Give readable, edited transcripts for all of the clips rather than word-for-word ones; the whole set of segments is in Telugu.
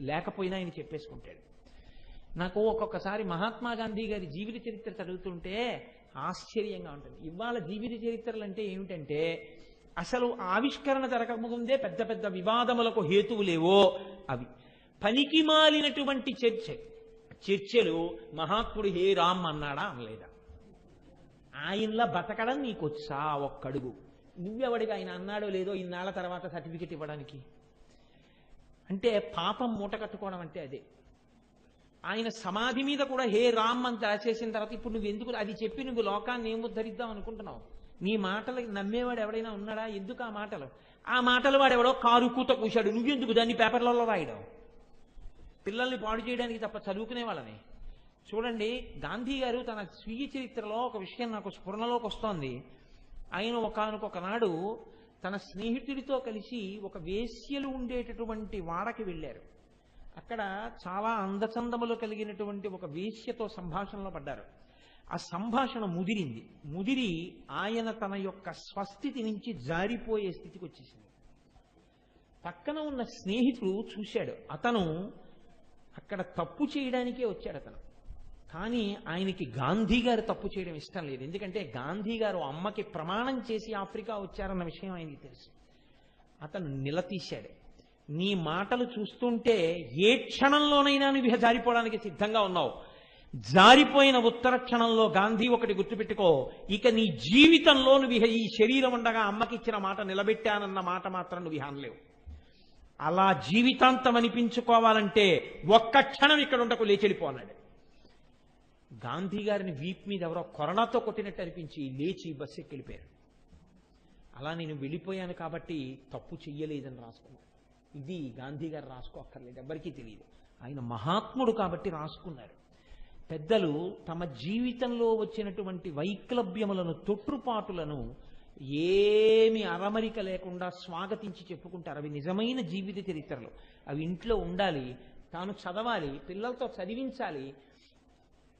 లేకపోయినా ఆయన చెప్పేసుకుంటాడు. నాకు ఒక్కొక్కసారి మహాత్మా గాంధీ గారి జీవిత చరిత్ర చదువుతుంటే ఆశ్చర్యంగా ఉంటుంది. ఇవాళ జీవిత చరిత్రలు అంటే ఏమిటంటే అసలు ఆవిష్కరణ జరగకముందే పెద్ద పెద్ద వివాదములకు హేతువులేవో అవి పనికి మాలినటువంటి చర్చలు మహాత్ముడు హే రామ్ అన్నాడా అనలేదా? ఆయనలా బతకడం నీకొచ్చా ఒక్కడుగు? నువ్వెవడిగా ఆయన అన్నాడో లేదో ఇన్నాళ్ల తర్వాత సర్టిఫికెట్ ఇవ్వడానికి? అంటే పాపం మూట కట్టుకోవడం అంటే అదే. ఆయన సమాధి మీద కూడా హే రామ్ అని రాసేసిన తర్వాత ఇప్పుడు నువ్వు ఎందుకు అది చెప్పి నువ్వు లోకాన్ని ఏం ఉద్ధరిద్దాం అనుకుంటున్నావు? నీ మాటలు నమ్మేవాడు ఎవడైనా ఉన్నాడా? ఎందుకు ఆ మాటలు వాడెవడో కారు కూత కూశాడు, నువ్వెందుకు దాన్ని పేపర్లలో రాయడం? పిల్లల్ని పాడు చేయడానికి తప్ప చదువుకునే వాళ్ళని. చూడండి, గాంధీ గారు తన స్వీయ చరిత్రలో ఒక విషయం నాకు స్ఫురణలోకి వస్తోంది. ఆయన ఒకనొకనాడు తన స్నేహితుడితో కలిసి ఒక వేశ్యలు ఉండేటటువంటి వాడకి వెళ్ళారు. అక్కడ చాలా అందచందములు కలిగినటువంటి ఒక వేశ్యతో సంభాషణలో పడ్డారు. ఆ సంభాషణ ముదిరి ఆయన తన యొక్క స్వస్థితి నుంచి జారిపోయే స్థితికి వచ్చేసింది. పక్కన ఉన్న స్నేహితుడు చూశాడు, అతను అక్కడ తప్పు చేయడానికే వచ్చాడు అతను. కానీ ఆయనకి గాంధీ గారు తప్పు చేయడం ఇష్టం లేదు. ఎందుకంటే గాంధీ గారు అమ్మకి ప్రమాణం చేసి ఆఫ్రికా వచ్చారన్న విషయం ఆయనకి తెలుసు. అతను నిలదీశాడు, నీ మాటలు చూస్తుంటే ఏ క్షణంలోనైనా నువ్వు జారిపోవడానికి సిద్ధంగా ఉన్నావు. జారిపోయిన ఉత్తర క్షణంలో గాంధీ ఒకటి గుర్తుపెట్టుకో, ఇక నీ జీవితంలో నువ్వు ఈ శరీరం ఉండగా అమ్మకి ఇచ్చిన మాట నిలబెట్టానన్న మాట మాత్రం నువ్వు అనలేవు. అలా జీవితాంతం అనిపించుకోవాలంటే ఒక్క క్షణం ఇక్కడ ఉండకు, లేచెళ్ళిపోన్నాడు. గాంధీ గారిని వీప్ మీద ఎవరో కొరడాతో కొట్టినట్టు అనిపించి లేచి బస్సు ఎక్కి వెళ్ళిపోయారు. అలా నేను వెళ్ళిపోయాను కాబట్టి తప్పు చెయ్యలేదని రాసుకున్నాను. ఇది గాంధీ గారు రాసుకోక్కర్లేదు, ఎవ్వరికీ తెలియదు. ఆయన మహాత్ముడు కాబట్టి రాసుకున్నారు. పెద్దలు తమ జీవితంలో వచ్చినటువంటి వైక్లభ్యములను, తొట్టుపాటులను ఏమి అరమరిక లేకుండా స్వాగతించి చెప్పుకుంటారు. అవి నిజమైన జీవిత చరిత్రలు. అవి ఇంట్లో ఉండాలి, తాను చదవాలి, పిల్లలతో చదివించాలి.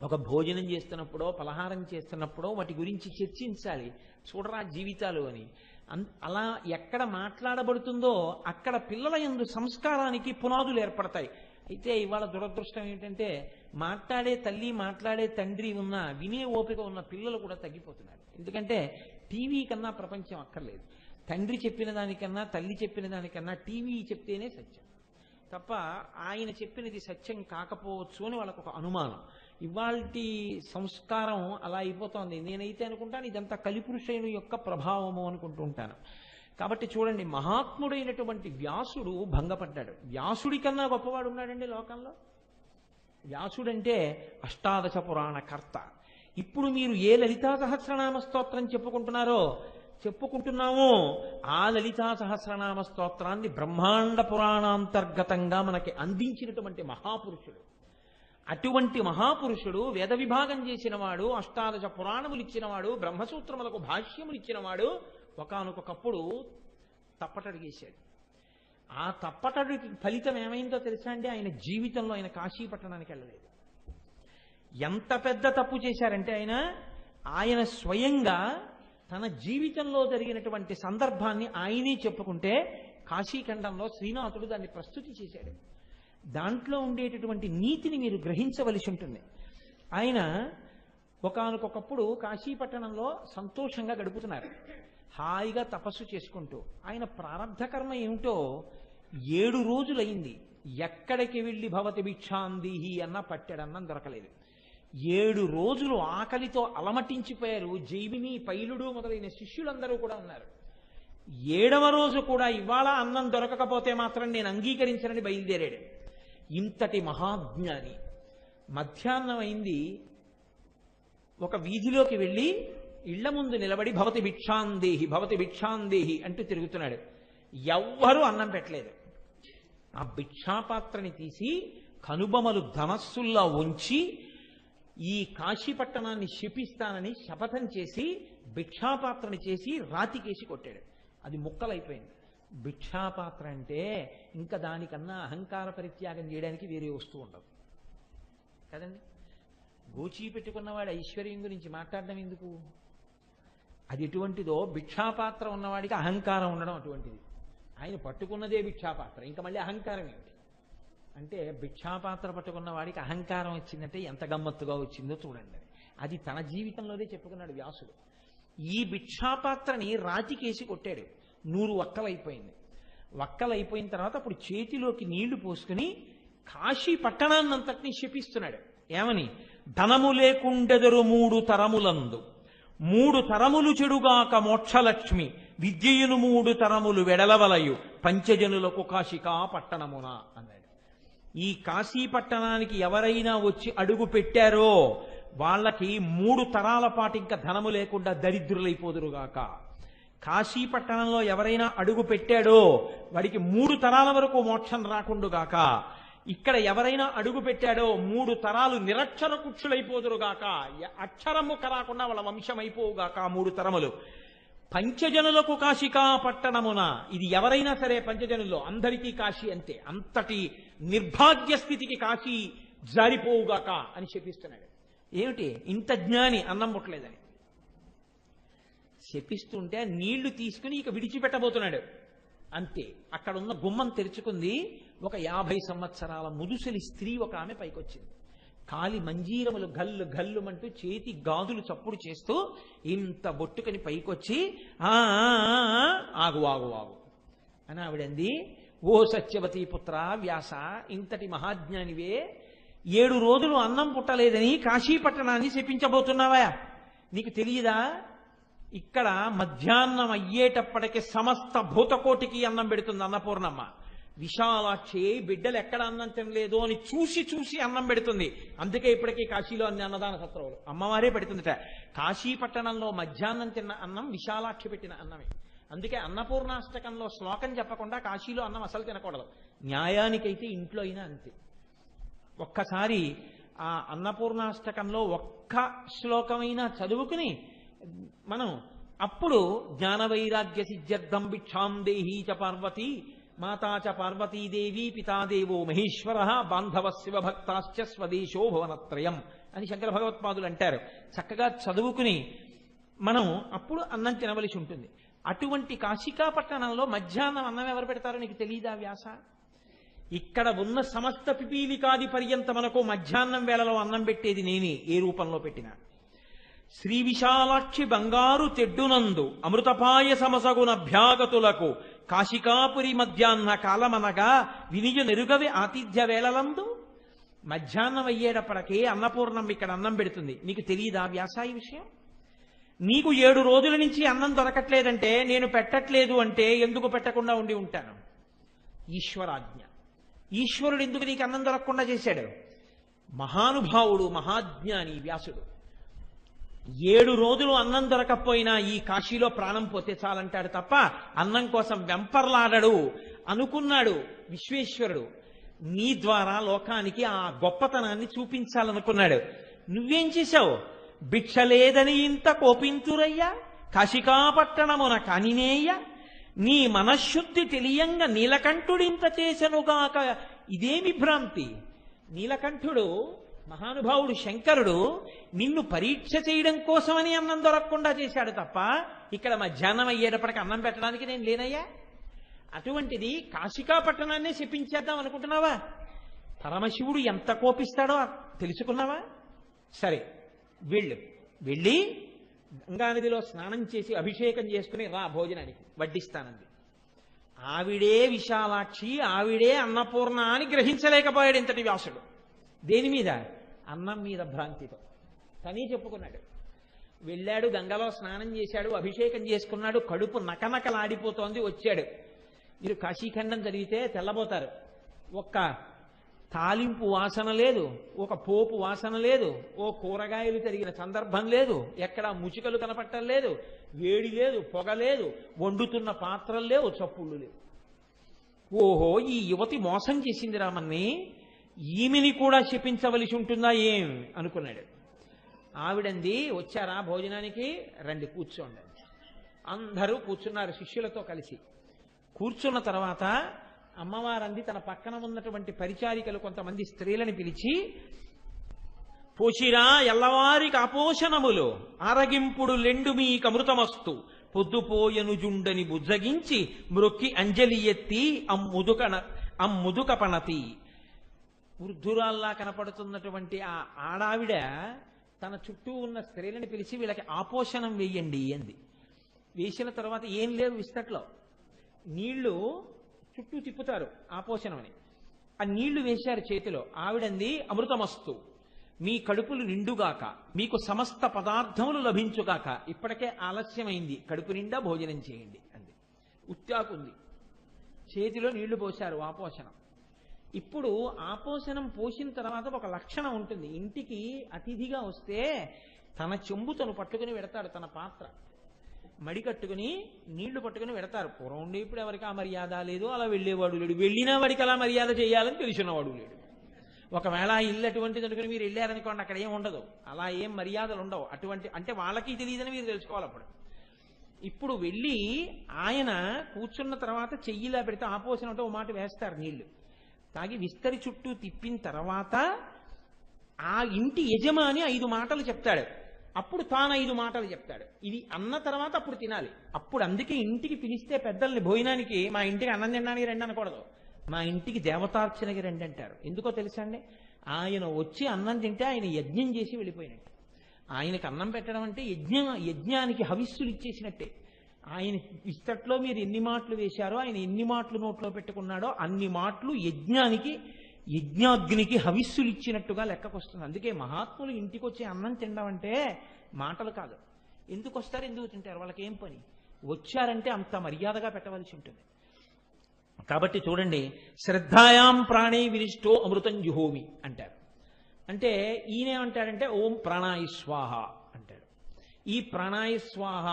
ఒక భోజనం చేస్తున్నప్పుడో పలహారం చేస్తున్నప్పుడో వాటి గురించి చర్చించాలి. చూడరా జీవితాలు అని. అలా ఎక్కడ మాట్లాడబడుతుందో అక్కడ పిల్లల యందు సంస్కారానికి పునాదులు ఏర్పడతాయి. అయితే ఇవాళ దురదృష్టం ఏంటంటే మాట్లాడే తల్లి మాట్లాడే తండ్రి ఉన్న వినే ఓపిక ఉన్న పిల్లలు కూడా తగ్గిపోతున్నారు. ఎందుకంటే టీవీ కన్నా ప్రపంచం అక్కర్లేదు. తండ్రి చెప్పిన దానికన్నా తల్లి చెప్పిన దానికన్నా టీవీ చెప్తేనే సత్యం తప్ప ఆయన చెప్పినది సత్యం కాకపోవచ్చు అని వాళ్ళకు ఒక అనుమానం. ఇవాల్టి సంస్కారం అలా అయిపోతోంది. నేనైతే అనుకుంటాను ఇదంతా కలిపురుషుని యొక్క ప్రభావము అనుకుంటూ ఉంటాను. కాబట్టి చూడండి, మహాత్ముడైనటువంటి వ్యాసుడు భంగపడ్డాడు. వ్యాసుడి కన్నా గొప్పవాడు ఉన్నాడండి లోకంలో. వ్యాసుడంటే అష్టాదశ పురాణ కర్త. ఇప్పుడు మీరు ఏ లలితా సహస్రనామ స్తోత్రం చెప్పుకుంటున్నామో ఆ లలితా సహస్రనామ స్తోత్రాన్ని బ్రహ్మాండ పురాణాంతర్గతంగా మనకి అందించినటువంటి మహాపురుషుడు. అటువంటి మహాపురుషుడు వేద విభాగం చేసినవాడు, అష్టాదశ పురాణములు ఇచ్చినవాడు, బ్రహ్మసూత్రములకు భాష్యములు ఇచ్చినవాడు ఒకానొకప్పుడు తప్పటడిగేశాడు. ఆ తప్పటడికి ఫలితం ఏమైందో తెలుసా అండి? ఆయన జీవితంలో ఆయన కాశీ పట్టణానికి వెళ్ళలేదు. ఎంత పెద్ద తప్పు చేశారంటే ఆయన స్వయంగా తన జీవితంలో జరిగినటువంటి సందర్భాన్ని ఆయనే చెప్పుకుంటే కాశీఖండంలో శ్రీనాథుడు దాన్ని ప్రస్తుతి చేశాడు. దాంట్లో ఉండేటటువంటి నీతిని మీరు గ్రహించవలసి ఉంటుంది. ఆయన ఒకానొకప్పుడు కాశీపట్టణంలో సంతోషంగా గడుపుతున్నారు, హాయిగా తపస్సు చేసుకుంటూ. ఆయన ప్రారబ్ధ కర్మ ఏమిటో 7 రోజులైంది ఎక్కడికి వెళ్ళి భవతి భిక్షాందేహి అన్న పట్టెడన్నం దొరకలేదు. 7 రోజులు ఆకలితో అలమటించిపోయారు. జైమిని, పైలుడు మొదలైన శిష్యులందరూ కూడా ఉన్నారు. 7వ రోజు కూడా ఇవాళ అన్నం దొరకకపోతే మాత్రం నేను అంగీకరించనని బయలుదేరాడు. ఇంతటి మహాజ్ఞాని మధ్యాహ్నం అయింది, ఒక వీధిలోకి వెళ్ళి ఇళ్ల ముందు నిలబడి భవతి భిక్షాందేహి భవతి భిక్షాందేహి అంటూ తిరుగుతున్నాడు. ఎవ్వరూ అన్నం పెట్టలేదు. ఆ భిక్షాపాత్రని తీసి కనుబొమలు ధనస్సుల్లా ఉంచి ఈ కాశీపట్టణాన్ని శపిస్తానని శపథం చేసి భిక్షాపాత్రని చేసి రాతికేసి కొట్టాడు. అది ముక్కలైపోయింది. భిక్షాపాత్ర అంటే ఇంకా దానికన్నా అహంకార పరిత్యాగం చేయడానికి వేరే వస్తువు ఉండదు కదండి. గోచీ పెట్టుకున్నవాడు ఐశ్వర్యం గురించి మాట్లాడడం ఎందుకు? అది ఎటువంటిదో భిక్షాపాత్ర ఉన్నవాడికి అహంకారం ఉండడం అటువంటిది. ఆయన పట్టుకున్నదే భిక్షాపాత్ర, ఇంకా మళ్ళీ అహంకారం ఏమిటి? అంటే భిక్షాపాత్ర పట్టుకున్న వాడికి అహంకారం వచ్చిందంటే ఎంత గమ్మత్తుగా వచ్చిందో చూడండి. అది తన జీవితంలోనే చెప్పుకున్నాడు వ్యాసుడు. ఈ భిక్షాపాత్రని రాతికేసి కొట్టాడు, 100 వక్కలైపోయింది. వక్కలైపోయిన తర్వాత అప్పుడు చేతిలోకి నీళ్లు పోసుకుని కాశీ పట్టణాన్నంతటినీ శపిస్తున్నాడు. ఏమని? ధనము లేకుండెదరు 3 తరములందు, 3 తరములు చెడుగాక మోక్షలక్ష్మి, విద్యయును 3 తరములు వెడలవలయు, పంచజనులకు కాశికా పట్టణమున అన్నాడు. ఈ కాశీ పట్టణానికి ఎవరైనా వచ్చి అడుగు పెట్టారో వాళ్ళకి 3 తరాల పాటు ఇంకా ధనము లేకుండా దరిద్రులైపోదురుగాక. కాశీ పట్టణంలో ఎవరైనా అడుగు పెట్టాడో వాడికి 3 తరాల వరకు మోక్షం రాకుండుగాక. ఇక్కడ ఎవరైనా అడుగు పెట్టాడో 3 తరాలు నిరక్షర కుక్షులైపోదురుగాక, అక్షరము రాకుండా వాళ్ళ వంశం అయిపోవుగాక 3 తరములు. పంచజనులకు కాశికా పట్టణమున, ఇది ఎవరైనా సరే పంచజనుల్లో అందరికీ కాశీ అంతే, అంతటి నిర్భాగ్య స్థితికి కాశీ జారిపోవుగాక అని శపిస్తున్నాడు. ఏమిటి? ఇంత జ్ఞాని అన్నం ముట్టలేదని శపిస్తుంటే నీళ్లు తీసుకుని ఇక విడిచిపెట్టబోతున్నాడు. అంతే, అక్కడున్న గుమ్మం తెరుచుకుంది. ఒక 50 సంవత్సరాల ముదుసలి స్త్రీ ఒక ఆమె పైకొచ్చింది. కాలి మంజీరములు గల్లు గల్లుమంటూ చేతి గాజులు చప్పుడు చేస్తూ ఇంత బొట్టుకని పైకొచ్చి ఆగు ఆగు ఆగు అని ఆవిడంది. ఓ సత్యవతీ పుత్ర వ్యాస, ఇంతటి మహాజ్ఞానివే 7 రోజులు అన్నం పుట్టలేదని కాశీ పట్టణాన్ని శపించబోతున్నావా? నీకు తెలియదా? ఇక్కడ మధ్యాహ్నం అయ్యేటప్పటికి సమస్త భూతకోటికి అన్నం పెడుతుంది అన్నపూర్ణమ్మ. విశాలాక్షి బిడ్డలు ఎక్కడ అన్నం తినలేదు అని చూసి చూసి అన్నం పెడుతుంది. అందుకే ఇప్పటికీ కాశీలో అన్ని అన్నదాన సత్రవులు అమ్మవారే పెడుతుందట. కాశీ పట్టణంలో మధ్యాహ్నం తిన్న అన్నం విశాలాక్షి పెట్టిన అన్నమే. అందుకే అన్నపూర్ణాష్టకంలో శ్లోకం చెప్పకుండా కాశీలో అన్నం అసలు తినకూడదు. న్యాయానికైతే ఇంట్లో అయినా అంతే. ఒక్కసారి ఆ అన్నపూర్ణాష్టకంలో ఒక్క శ్లోకమైనా చదువుకుని మనం అప్పుడు జ్ఞానవైరాగ్య సిద్ధ్యర్థం భిక్షాం దేహీ చ పార్వతీ, మాతా చ పార్వతీదేవి, పితాదేవో మహేశ్వర, బాంధవ శివభక్తాశ్చ స్వదేశో భువనత్రయం అని శంకర భగవత్పాదులు అంటారు. చక్కగా చదువుకుని మనం అప్పుడు అన్నం తినవలసి ఉంటుంది. అటువంటి కాశికా పట్టణంలో మధ్యాహ్నం అన్నం ఎవరు పెడతారో నీకు తెలియదా వ్యాస? ఇక్కడ ఉన్న సమస్త పిపీలికాది పర్యంతమనకు మధ్యాహ్నం వేళలో అన్నం పెట్టేది నేనే, ఏ రూపంలో పెట్టినా. శ్రీ విశాలాక్షి బంగారు తెడ్డునందు అమృతపాయ సమసగున భ్యాగతులకు కాశికాపురి మధ్యాహ్న కాలమనగా వినియ నెరుగవి ఆతిథ్య వేళలందు. మధ్యాహ్నం అయ్యేటప్పటికే అన్నపూర్ణం ఇక్కడ అన్నం పెడుతుంది. నీకు తెలియదా వ్యాసాయి విషయం? నీకు 7 రోజుల నుంచి అన్నం దొరకట్లేదంటే, నేను పెట్టట్లేదు అంటే ఎందుకు పెట్టకుండా ఉండి ఉంటాను? ఈశ్వరాజ్ఞ. ఈశ్వరుడు ఎందుకు నీకు అన్నం దొరకకుండా చేశాడు? మహానుభావుడు, మహాజ్ఞాని వ్యాసుడు. 7 రోజులు అన్నం దొరకపోయినా ఈ కాశీలో ప్రాణం పోతే చాలంటాడు తప్ప అన్నం కోసం వెంపర్లాడడు అనుకున్నాడు విశ్వేశ్వరుడు. నీ ద్వారా లోకానికి ఆ గొప్పతనాన్ని చూపించాలనుకున్నాడు. నువ్వేం చేశావు? భిక్ష లేదని ఇంత కోపింతురయ్యా, కాశికాపట్టణమున కానినేయ్య, నీ మనశ్శుద్ధి తెలియంగా నీలకంఠుడింత చేసెనుగాక, ఇదేమి భ్రాంతి? నీలకంఠుడు మహానుభావుడు శంకరుడు నిన్ను పరీక్ష చేయడం కోసమని అన్నం దొరకకుండా చేశాడు తప్ప ఇక్కడ మధ్యాహ్నం అయ్యేటప్పటికి అన్నం పెట్టడానికి నేను లేనయ్యా. అటువంటిది కాశికా పట్టణాన్నే శపించేద్దాం అనుకుంటున్నావా? పరమశివుడు ఎంత కోపిస్తాడో తెలుసుకున్నావా? సరే వెళ్ళి గంగానదిలో స్నానం చేసి అభిషేకం చేసుకుని రా భోజనానికి వడ్డిస్తానంది. ఆవిడే విశాలాక్షి, ఆవిడే అన్నపూర్ణ అని గ్రహించలేకపోయాడు ఇంతటి వ్యాసుడు. దేని మీద? అన్నం మీద భ్రాంతితో. తనే చెప్పుకున్నాడు. వెళ్ళాడు, గంగలో స్నానం చేశాడు, అభిషేకం చేసుకున్నాడు, కడుపు నకనకలాడిపోతోంది. వచ్చాడు. మీరు కాశీఖండం జరిగితే తెల్లబోతారు. ఒక్క తాలింపు వాసన లేదు, ఒక పోపు వాసన లేదు, ఓ కూరగాయలు తరిగిన సందర్భం లేదు, ఎక్కడ ముచికలు కనపట్టం లేదు, వేడి లేదు, పొగ లేదు, వండుతున్న పాత్రలు లేవు, చప్పుళ్ళు లేవు. ఓహో, ఈ యువతి మోసం చేసింది రామన్ని, ఈమెని కూడా శపించవలసి ఉంటుందా ఏం అనుకున్నాడు. ఆవిడంది, వచ్చారా భోజనానికి? రండి కూర్చోండి. అందరూ కూర్చున్నారు శిష్యులతో కలిసి. కూర్చున్న తర్వాత అమ్మవారంది తన పక్కన ఉన్నటువంటి పరిచారికలు కొంతమంది స్త్రీలను పిలిచి, పోషిరా ఎల్లవారికి అపోషణములు, ఆరగింపుడు లెండు మీకమృతమస్తు, పొద్దుపోయను జుండని బుజ్జగించి మ్రొక్కి అంజలి ఎత్తి అమ్ముదుక పణతి. వృద్ధురాల్లా కనపడుతున్నటువంటి ఆ ఆడావిడ తన చుట్టూ ఉన్న స్త్రీలను పిలిచి వీళ్ళకి ఆపోషణం వేయండి అంది. వేసిన తర్వాత ఏం లేవు విస్తట్లో, నీళ్లు చుట్టూ తిప్పుతారు ఆపోషణం అని. ఆ నీళ్లు వేశారు చేతిలో. ఆవిడంది, అమృతమస్తు, మీ కడుపులు నిండుగాక, మీకు సమస్త పదార్థములు లభించుగాక, ఇప్పటికే ఆలస్యమైంది, కడుపు నిండా భోజనం చేయండి అంది. ఉత్తాకుంది, చేతిలో నీళ్లు పోశారు ఆపోషణం. ఇప్పుడు ఆపోషణం పోసిన తర్వాత ఒక లక్షణం ఉంటుంది. ఇంటికి అతిథిగా వస్తే తన చెంబు తను పట్టుకుని పెడతాడు, తన పాత్ర మడి కట్టుకుని నీళ్లు పట్టుకుని పెడతారు. పూర్వం ఉండి ఇప్పుడు ఎవరికి ఆ మర్యాద లేదు, అలా వెళ్ళేవాడు లేడు. వెళ్ళినా వాడికి అలా మర్యాద చేయాలని తెలిసినవాడు లేడు. ఒకవేళ ఆ ఇల్లు అటువంటిది అనుకుని మీరు వెళ్ళారనుకోండి, అక్కడ ఏం ఉండదు, అలా ఏం మర్యాదలు ఉండవు. అటువంటి అంటే వాళ్ళకి తెలియదని మీరు తెలుసుకోవాలి. అప్పుడు ఇప్పుడు వెళ్ళి ఆయన కూర్చున్న తర్వాత చెయ్యిలా పెడితే ఆపోషణ అంటే ఓ మాట వేస్తారు, నీళ్లు తాగి విస్తరి చుట్టూ తిప్పిన తర్వాత ఆ ఇంటి యజమాని 5 మాటలు చెప్తాడు. అప్పుడు తాను 5 మాటలు చెప్తాడు. ఇది అన్న తర్వాత అప్పుడు తినాలి. అప్పుడు అందుకే ఇంటికి పిలిస్తే పెద్దల్ని భోజనానికి, మా ఇంటికి అన్నం తినడానికి రండి అనకూడదు, మా ఇంటికి దేవతార్చనకి రండి అంటారు. ఎందుకో తెలుసా అండి? ఆయన వచ్చి అన్నం తింటే ఆయన యజ్ఞం చేసి వెళ్ళిపోయినట్టు. ఆయనకు అన్నం పెట్టడం అంటే యజ్ఞానికి హవిస్సులు ఇచ్చేసినట్టే. ఆయన ఇస్తట్లో మీరు ఎన్ని మాటలు వేశారో, ఆయన ఎన్ని మాటలు నోట్లో పెట్టుకున్నాడో అన్ని మాటలు యజ్ఞాగ్నికి హవిస్సులు ఇచ్చినట్టుగా లెక్కకొస్తుంది. అందుకే మహాత్ములు ఇంటికి వచ్చి అన్నం తినడం అంటే మాటలు కాదు. ఎందుకు వస్తారు, ఎందుకు తింటారు, వాళ్ళకి ఏం పని? వచ్చారంటే అంత మర్యాదగా పెట్టవలసి ఉంటుంది. కాబట్టి చూడండి, శ్రద్ధాయాం ప్రాణే వినిష్టో అమృతం జుహోమి అంటారు. అంటే ఈయనేమంటాడంటే ఓం ప్రాణాయ స్వాహ అంటాడు. ఈ ప్రాణాయ స్వాహ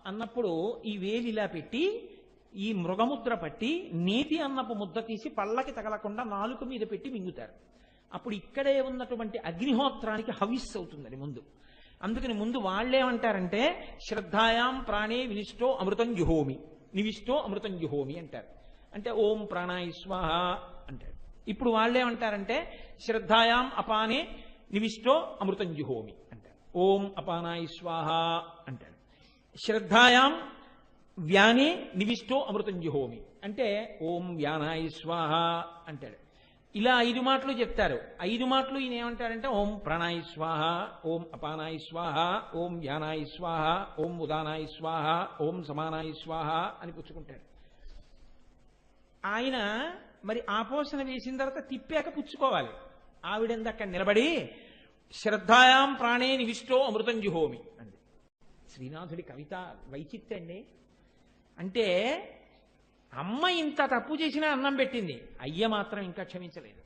అన్నప్పుడు ఈ వేలు ఇలా పెట్టి ఈ మృగముద్ర పట్టి నేతి అన్నపు ముద్ద తీసి పళ్ళకి తగలకుండా నాలుక మీద పెట్టి మింగుతారు. అప్పుడు ఇక్కడే ఉన్నటువంటి అగ్నిహోత్రానికి హవిస్ అవుతుందని ముందు. అందుకని ముందు వాళ్ళేమంటారంటే శ్రద్ధాయాం ప్రాణే వినిష్టో అమృతం జుహోమి, నివిష్టో అమృతం జుహోమి అంటారు. అంటే ఓం ప్రాణాయ స్వాహ అంటారు. ఇప్పుడు వాళ్ళేమంటారంటే శ్రద్ధాయాం అపానే నివిష్టో అమృతం జుహోమి అంటారు. ఓం అపానాయ స్వాహ అంటాడు. శ్రద్ధాయాం వ్యానే నివిష్టో అమృతం జుహోమి అంటే ఓం వ్యానాయ స్వాహ అంటాడు. ఇలా 5 మాటలు చెప్తారు. 5 మాటలు ఈయన ఏమంటాడంటే ఓం ప్రాణాయ స్వాహ, ఓం అపానాయ స్వాహ, ఓం వ్యానాయ స్వాహ, ఓం ఉదానాయ స్వాహ, ఓం సమానాయ స్వాహ అని పుచ్చుకుంటాడు. ఆయన మరి ఆపోషణ వేసిన తర్వాత తిప్పాక పుచ్చుకోవాలి. ఆవిడంది అక్కడ నిలబడి శ్రద్ధాయాం ప్రాణే నివిష్టో అమృతం జుహోమి అంది. శ్రీనాథుడి కవిత వైచిత్రండి. అంటే అమ్మ ఇంత తప్పు చేసినా అన్నం పెట్టింది, అయ్య మాత్రం ఇంకా క్షమించలేదు.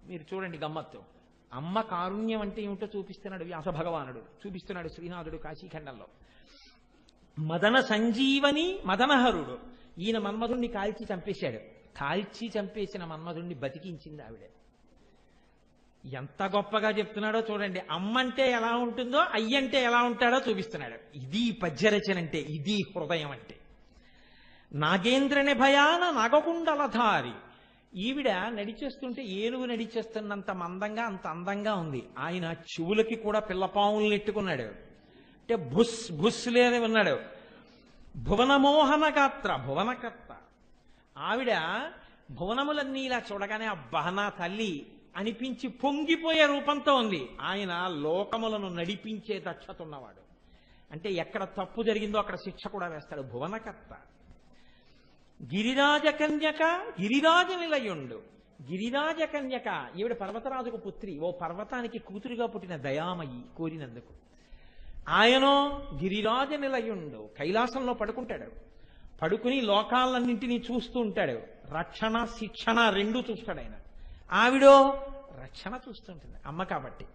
మీరు చూడండి గమ్మత్తు. అమ్మ కారుణ్యం అంటే ఏమిటో చూపిస్తున్నాడు వ్యాస భగవానుడు, చూపిస్తున్నాడు శ్రీనాథుడు కాశీఖండంలో. మదన సంజీవని మదనహరుడు, ఈయన మన్మధుణ్ణి కాల్చి చంపేశాడు. కాల్చి చంపేసిన మన్మధుణ్ణి బతికించింది ఆవిడ. ఎంత గొప్పగా చెప్తున్నాడో చూడండి. అమ్మంటే ఎలా ఉంటుందో అయ్యంటే ఎలా ఉంటాడో చూపిస్తున్నాడు. ఇది పద్యరచన అంటే, ఇది హృదయం అంటే. నాగేంద్రని భయాన నాగకుండలధారి, ఈవిడ నడిచేస్తుంటే ఏనుగు నడిచేస్తున్నంత మందంగా అంత అందంగా ఉంది. ఆయన చెవులకి కూడా పిల్లపాములు నెట్టుకున్నాడు. అంటే భుస్ భుస్ లేని ఉన్నాడు. భువనమోహన గాత్ర, భువనకర్త. ఆవిడ భువనములన్నీ ఇలా చూడగానే అబ్బా నా తల్లి అనిపించి పొంగిపోయే రూపంతో ఉంది. ఆయన లోకములను నడిపించే దక్షత ఉన్నవాడు. అంటే ఎక్కడ తప్పు జరిగిందో అక్కడ శిక్ష కూడా వేస్తాడు. భువనకర్త. గిరిరాజ కన్యక, గిరిరాజ నిలయుండు. గిరిరాజ కన్యక, ఈవిడ పర్వతరాజుకు పుత్రి. ఓ పర్వతానికి కూతురుగా పుట్టిన దయామయి కోరినందుకు. ఆయనో గిరిరాజ నిలయుండు, కైలాసంలో పడుకుంటాడు. పడుకుని లోకాలన్నింటినీ చూస్తూ ఉంటాడు. రక్షణ శిక్షణ రెండూ చూస్తాడు ఆయన. ఆవిడో రక్షణ చూస్తుంటుంది, అమ్మ కాబట్టి.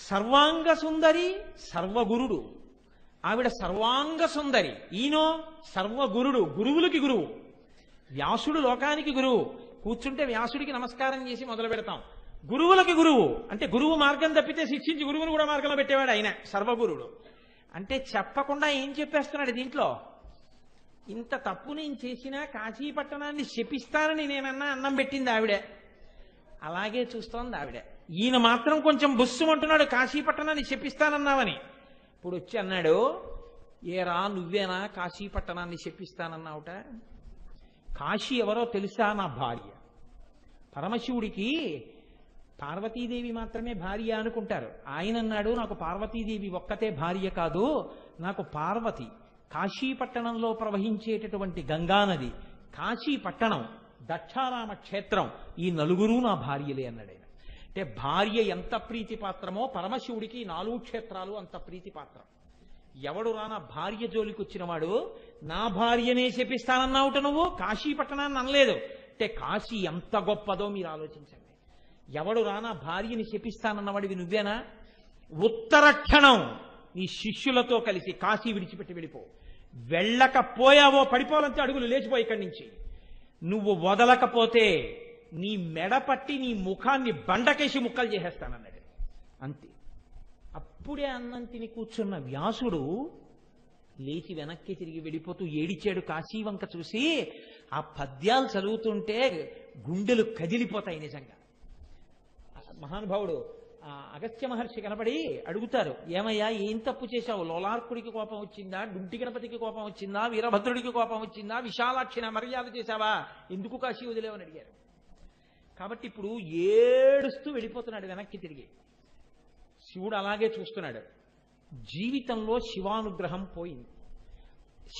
సర్వాంగ సుందరి, సర్వగురుడు. ఆవిడ సర్వాంగ సుందరి, ఈయనో సర్వగురుడు, గురువులకి గురువు. వ్యాసుడు లోకానికి గురువు. కూర్చుంటే వ్యాసుడికి నమస్కారం చేసి మొదలు పెడతాం. గురువులకి గురువు అంటే గురువు మార్గం తప్పితే శిక్షించి గురువును కూడా మార్గంలో పెట్టేవాడు ఆయన, సర్వగురుడు. అంటే చెప్పకుండా ఏం చెప్పేస్తున్నాడు దీంట్లో? ఇంత తప్పు నేను చేసినా కాశీపట్టణాన్ని శపిస్తానని నేనన్నా అన్నం పెట్టింది ఆవిడే. అలాగే చూస్తోంది ఆవిడ. ఈయన మాత్రం కొంచెం బుస్సుమంటున్నాడు, కాశీపట్టణాన్ని శపిస్తానన్నావని. ఇప్పుడు వచ్చి అన్నాడు, ఏరా నువ్వేనా కాశీపట్టణాన్ని శపిస్తానన్నావుట? కాశీ ఎవరో తెలుసా? నా భార్య. పరమశివుడికి పార్వతీదేవి మాత్రమే భార్య అనుకుంటారు. ఆయన అన్నాడు, నాకు పార్వతీదేవి ఒక్కతే భార్య కాదు, నాకు పార్వతి, కాశీపట్టణంలో ప్రవహించేటటువంటి గంగానది, కాశీపట్టణం, దక్షారామ క్షేత్రం, ఈ నలుగురు నా భార్యలే అన్నాడు ఆయన. అంటే భార్య ఎంత ప్రీతిపాత్రమో పరమశివుడికి 4 క్షేత్రాలు అంత ప్రీతిపాత్రం. ఎవడు రానా భార్య జోలికి వచ్చిన వాడు నా భార్యనే శపిస్తానన్నావుట, నువ్వు కాశీపట్టణాన్ని అనలేదు. అంటే కాశీ ఎంత గొప్పదో మీరు ఆలోచించండి. ఎవడు రానా భార్యని శపిస్తానన్నవాడివి నువ్వేనా? ఉత్తరక్షణం నీ శిష్యులతో కలిసి కాశీ విడిచిపెట్టి వెళ్ళిపో. వెళ్ళకపోయావో పడిపోవాలంటే అడుగులు లేచిపోయి ఇక్కడి నుంచి. నువ్వు వదలకపోతే నీ మెడ పట్టి నీ ముఖాన్ని బండకేసి ముక్కలు చేసేస్తానన్నాడు. అంతే. అప్పుడే అన్నం తిని కూర్చున్న వ్యాసుడు లేచి వెనక్కి తిరిగి వెళ్ళిపోతూ ఏడిచాడు. కాశీవంక చూసి ఆ పద్యాలు చదువుతుంటే గుండెలు కదిలిపోతాయి నిజంగా. మహానుభావుడు అగస్త్య మహర్షి కనబడి అడుగుతారు, ఏమయ్యా ఏం తప్పు చేశావు? లోలార్కుడికి కోపం వచ్చిందా? డుంటి గణపతికి కోపం వచ్చిందా? వీరభద్రుడికి కోపం వచ్చిందా? విశాలాక్షిని మర్యాద చేశావా? ఎందుకు కాశీ వదిలేవని అడిగారు. కాబట్టి ఇప్పుడు ఏడుస్తూ వెళ్ళిపోతున్నాడు వెనక్కి తిరిగి. శివుడు అలాగే చూస్తున్నాడు. జీవితంలో శివానుగ్రహం పోయింది.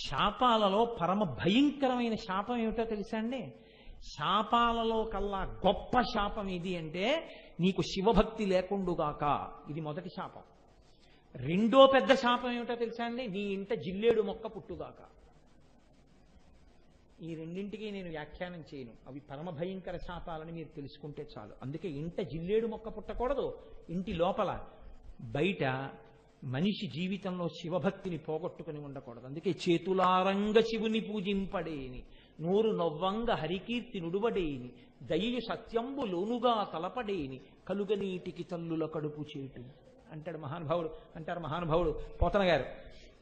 శాపాలలో పరమ భయంకరమైన శాపం ఏమిటో తెలుసా అండి? శాపాలలో కల్లా గొప్ప శాపం ఇది అంటే నీకు శివభక్తి లేకుండుగాక. ఇది మొదటి శాపం. రెండో పెద్ద శాపం ఏమిటో తెలుసా అండి? నీ ఇంట జిల్లేడు మొక్క పుట్టుగాక. ఈ రెండింటికి నేను వ్యాఖ్యానం చేయను, అవి పరమ భయంకర శాపాలని మీరు తెలుసుకుంటే చాలు. అందుకే ఇంట జిల్లేడు మొక్క పుట్టకూడదు. ఇంటి లోపల బయట మనిషి జీవితంలో శివభక్తిని పోగొట్టుకుని ఉండకూడదు. అందుకే చేతులారంగ శివుని పూజింపడేని, నూరు నవ్వంగ హరికీర్తి నుడువడేని, దయ్యు సత్యంబు లోనుగా తలపడేని, కలుగనీటికి తల్లుల కడుపు చేటు అంటారు మహానుభావుడు పోతన గారు.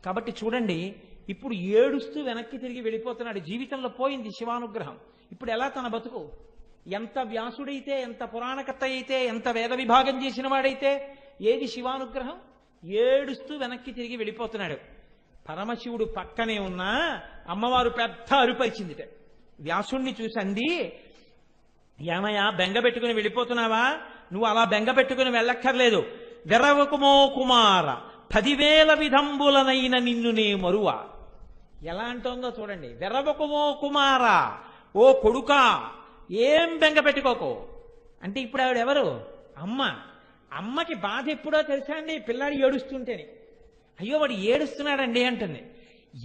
కాబట్టి చూడండి, ఇప్పుడు ఏడుస్తూ వెనక్కి తిరిగి వెళ్ళిపోతున్నాడు. జీవితంలో పోయింది శివానుగ్రహం. ఇప్పుడు ఎలా తన బతుకు? ఎంత వ్యాసుడైతే, ఎంత పురాణకర్త అయితే, ఎంత వేద విభాగం చేసిన వాడైతే ఏది శివానుగ్రహం? ఏడుస్తూ వెనక్కి తిరిగి వెళ్ళిపోతున్నాడు. పరమశివుడు పక్కనే ఉన్నా అమ్మవారు పెద్ద అరుపరిచిందిట. వ్యాసుణ్ణి చూసంది, ఏమయ్యా బెంగ పెట్టుకుని వెళ్ళిపోతున్నావా? నువ్వు అలా బెంగ పెట్టుకుని వెళ్ళక్కర్లేదు. వెరవకుమో కుమార 10,000 విధంబులనైన నిన్ను నే మరువ. ఎలా అంటోందో చూడండి. వెరవకుమో కుమార, ఓ కొడుకా ఏం బెంగ పెట్టుకోకు అంటే ఇప్పుడు ఆవిడెవరు? అమ్మ. అమ్మకి బాధ ఎప్పుడో తెలుసా అండి? పిల్లాడు ఏడుస్తుంటేనే, అయ్యో వాడు ఏడుస్తున్నాడండి అంటుంది.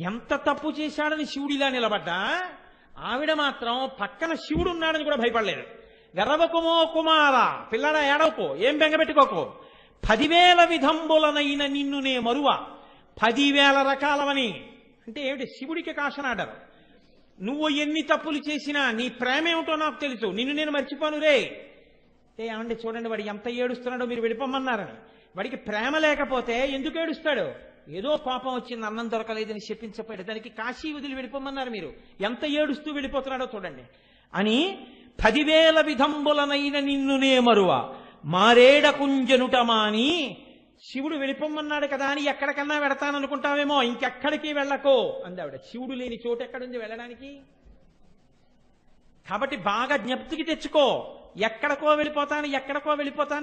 ఎంత తప్పు చేశాడని శివుడు ఇలా నిలబడ్డా ఆవిడ మాత్రం పక్కన శివుడు ఉన్నాడని కూడా భయపడలేదు. వెర్రవకుమో కుమార, పిల్లాడా ఏడవకు, ఏం బెంగపెట్టుకోకు. 10,000 విధంబులనైన నిన్ను నే మరువ. 10,000 రకాలవని అంటే ఏమిటి? శివుడికి కాషనాడరు. నువ్వు ఎన్ని తప్పులు చేసినా నీ ప్రేమ ఏమిటో నాకు తెలుసు, నిన్ను నేను మర్చిపోను రే. ఏమండి చూడండి, వాడు ఎంత ఏడుస్తున్నాడో మీరు వెళ్ళిపోమన్నారని. వాడికి ప్రేమ లేకపోతే ఎందుకు ఏడుస్తాడు? ఏదో పాపం వచ్చింది, అన్నం దొరకలేదని చెప్పించపోయాడు, దానికి కాశీ వదిలి వెళ్ళిపోమన్నారు మీరు. ఎంత ఏడుస్తూ వెళ్ళిపోతున్నాడో చూడండి అని. 10,000 విధంబులనైన నిన్నునే మరువ మారేడ కుంజనుట మాని. శివుడు వెళ్ళిపోమన్నాడు కదా అని ఎక్కడికన్నా వెడతాననుకుంటావేమో, ఇంకెక్కడికి వెళ్ళకో అందావిడ. శివుడు లేని చోటు ఎక్కడుంది వెళ్ళడానికి? కాబట్టి బాగా జ్ఞప్తికి తెచ్చుకో. ఎక్కడికో వెళ్ళిపోతాను,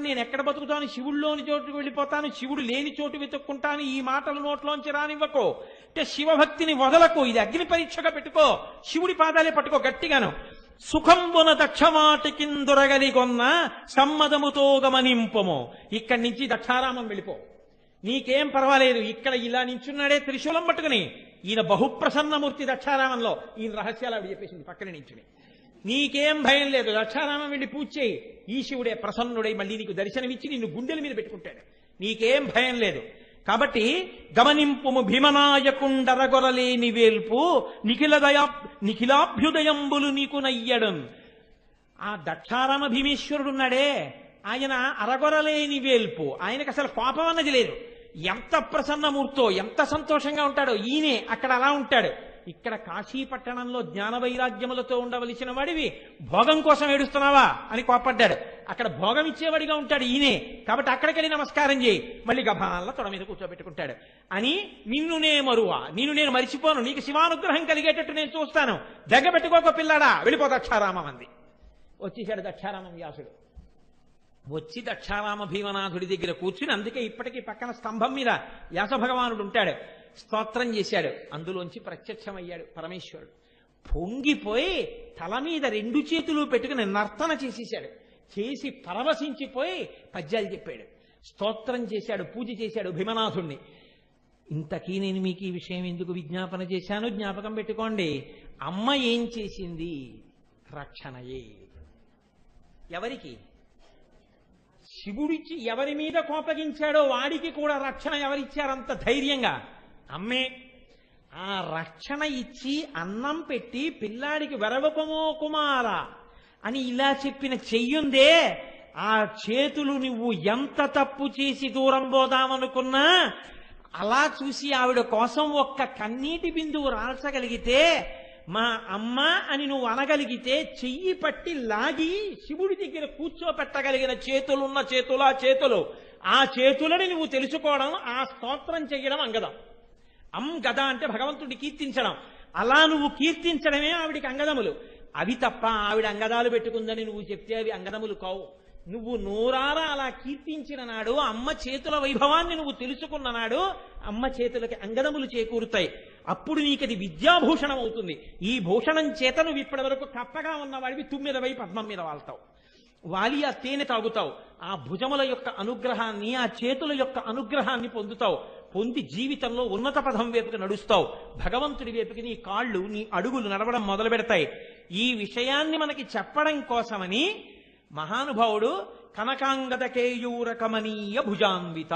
నేను ఎక్కడ బతుకుతాను? శివుడిలోని చోటుకు వెళ్ళిపోతాను, శివుడు లేని చోటు వెతుక్కుంటాను. ఈ మాటలు నోట్లోంచి రానివ్వకో. అంటే శివభక్తిని వదలకు. ఇది అగ్ని పరీక్షగా పెట్టుకో. శివుడి పాదాలే పట్టుకో గట్టిగాను. సుఖంబున దక్షమాటి కిందొరగలిగొన్న సమ్మదముతో గమనింపము. ఇక్కడి నుంచి దక్షారామం వెళ్ళిపో, నీకేం పర్వాలేదు. ఇక్కడ ఇలా నించున్నాడే త్రిశూలం పట్టుకుని, ఈయన బహుప్రసన్నమూర్తి దక్షారామంలో. ఈయన రహస్యాలు ఆవిడ చెప్పేసింది పక్కన నించుని. నీకేం భయం లేదు, దక్షారామం వెళ్ళి పూజ చేయి. ఈ శివుడే ప్రసన్నుడై మళ్ళీ నీకు దర్శనమిచ్చి నిన్ను గుండెల మీద పెట్టుకుంటాడు. నీకేం భయం లేదు. కాబట్టి గమనింపుము భీమనాయకుండరగొరలేని వేల్పు నిఖిలాభ్యుదయంబులు నీకు నయ్యడం. ఆ దక్షారామ భీమేశ్వరుడున్నాడే, ఆయన అరగొరలేని వేల్పు. ఆయనకు అసలు కోపం అన్నది లేదు. ఎంత ప్రసన్నమూర్తో, ఎంత సంతోషంగా ఉంటాడో ఈయనే అక్కడ అలా ఉంటాడు. ఇక్కడ కాశీపట్టణంలో జ్ఞాన వైరాగ్యములతో ఉండవలసిన వాడివి భోగం కోసం ఏడుస్తున్నావా అని కోపడ్డాడు. అక్కడ భోగం ఇచ్చేవాడిగా ఉంటాడు ఈయనే. కాబట్టి అక్కడికి వెళ్ళి నమస్కారం చేయి, మళ్ళీ గభాల్లో తొడ మీద కూర్చోబెట్టుకుంటాడు అని. నిన్ను నే మరువ, నిన్ను నేను మరిచిపోను, నీకు శివానుగ్రహం కలిగేటట్టు నేను చూస్తాను. దగ్గ పెట్టుకోక పిల్లాడా, వెళ్ళిపో దక్షారామం అంది. వచ్చేసాడు దక్షారామ వ్యాసుడు. వచ్చి దక్షారామ భీమనాథుడి దగ్గర కూర్చుని, అందుకే ఇప్పటికీ పక్కన స్తంభం మీద వ్యాస భగవానుడు ఉంటాడు, స్తోత్రం చేశాడు. అందులోంచి ప్రత్యక్షమయ్యాడు పరమేశ్వరుడు. పొంగిపోయి తల మీద 2 చేతులు పెట్టుకుని నర్తన చేసేశాడు. చేసి పరవశించిపోయి పద్యాలు చెప్పాడు, స్తోత్రం చేశాడు, పూజ చేశాడు భీమనాథుణ్ణి. ఇంతకీ నేను మీకు ఈ విషయం ఎందుకు విజ్ఞాపన చేశాను? జ్ఞాపకం పెట్టుకోండి. అమ్మ ఏం చేసింది? రక్షణయే. ఎవరికి? శివుడిచ్చి ఎవరి మీద కోపగించాడో వాడికి కూడా రక్షణ ఎవరిచ్చారంత ధైర్యంగా? అమ్మే. ఆ రక్షణ ఇచ్చి అన్నం పెట్టి పిల్లాడికి వెరవపమో కుమార అని ఇలా చెప్పిన చెయ్యుందే, ఆ చేతులు నువ్వు ఎంత తప్పు చేసి దూరం పోదామనుకున్నా అలా చూసి ఆవిడ కోసం ఒక్క కన్నీటి బిందువు రాల్చగలిగితే, మా అమ్మ అని నువ్వు అనగలిగితే, చెయ్యి పట్టి లాగి శివుడి దగ్గర కూర్చోపెట్టగలిగిన చేతులున్న చేతులు, ఆ చేతులని నువ్వు తెలుసుకోవడం, ఆ స్తోత్రం చెయ్యడం అంగదం. గద అంటే భగవంతుడి కీర్తించడం. అలా నువ్వు కీర్తించడమే ఆవిడికి అంగదములు. అవి తప్ప ఆవిడ అంగదాలు పెట్టుకుందని నువ్వు చెప్తే అవి అంగదములు కావు. నువ్వు నోరారా అలా కీర్తించిన నాడు, అమ్మ చేతుల వైభవాన్ని నువ్వు తెలుసుకున్న నాడు అమ్మ చేతులకి అంగదములు చేకూరుతాయి. అప్పుడు నీకది విద్యాభూషణం అవుతుంది. ఈ భూషణం చేత నువ్వు ఇప్పటి వరకు కప్పగా ఉన్నవాడివి తుమ్మిదవై పద్మం మీద వాళ్తావు, వాలి ఆ తేనె తాగుతావు. ఆ భుజముల యొక్క అనుగ్రహాన్ని, ఆ చేతుల యొక్క అనుగ్రహాన్ని పొందుతావు. పొంది జీవితంలో ఉన్నత పదం వైపుకి నడుస్తావు. భగవంతుడి వైపుకి నీ కాళ్ళు, నీ అడుగులు నడవడం మొదలు పెడతాయి. ఈ విషయాన్ని మనకి చెప్పడం కోసమని మహానుభావుడు కనకాంగద కేయూర కమనీయ భుజాన్విత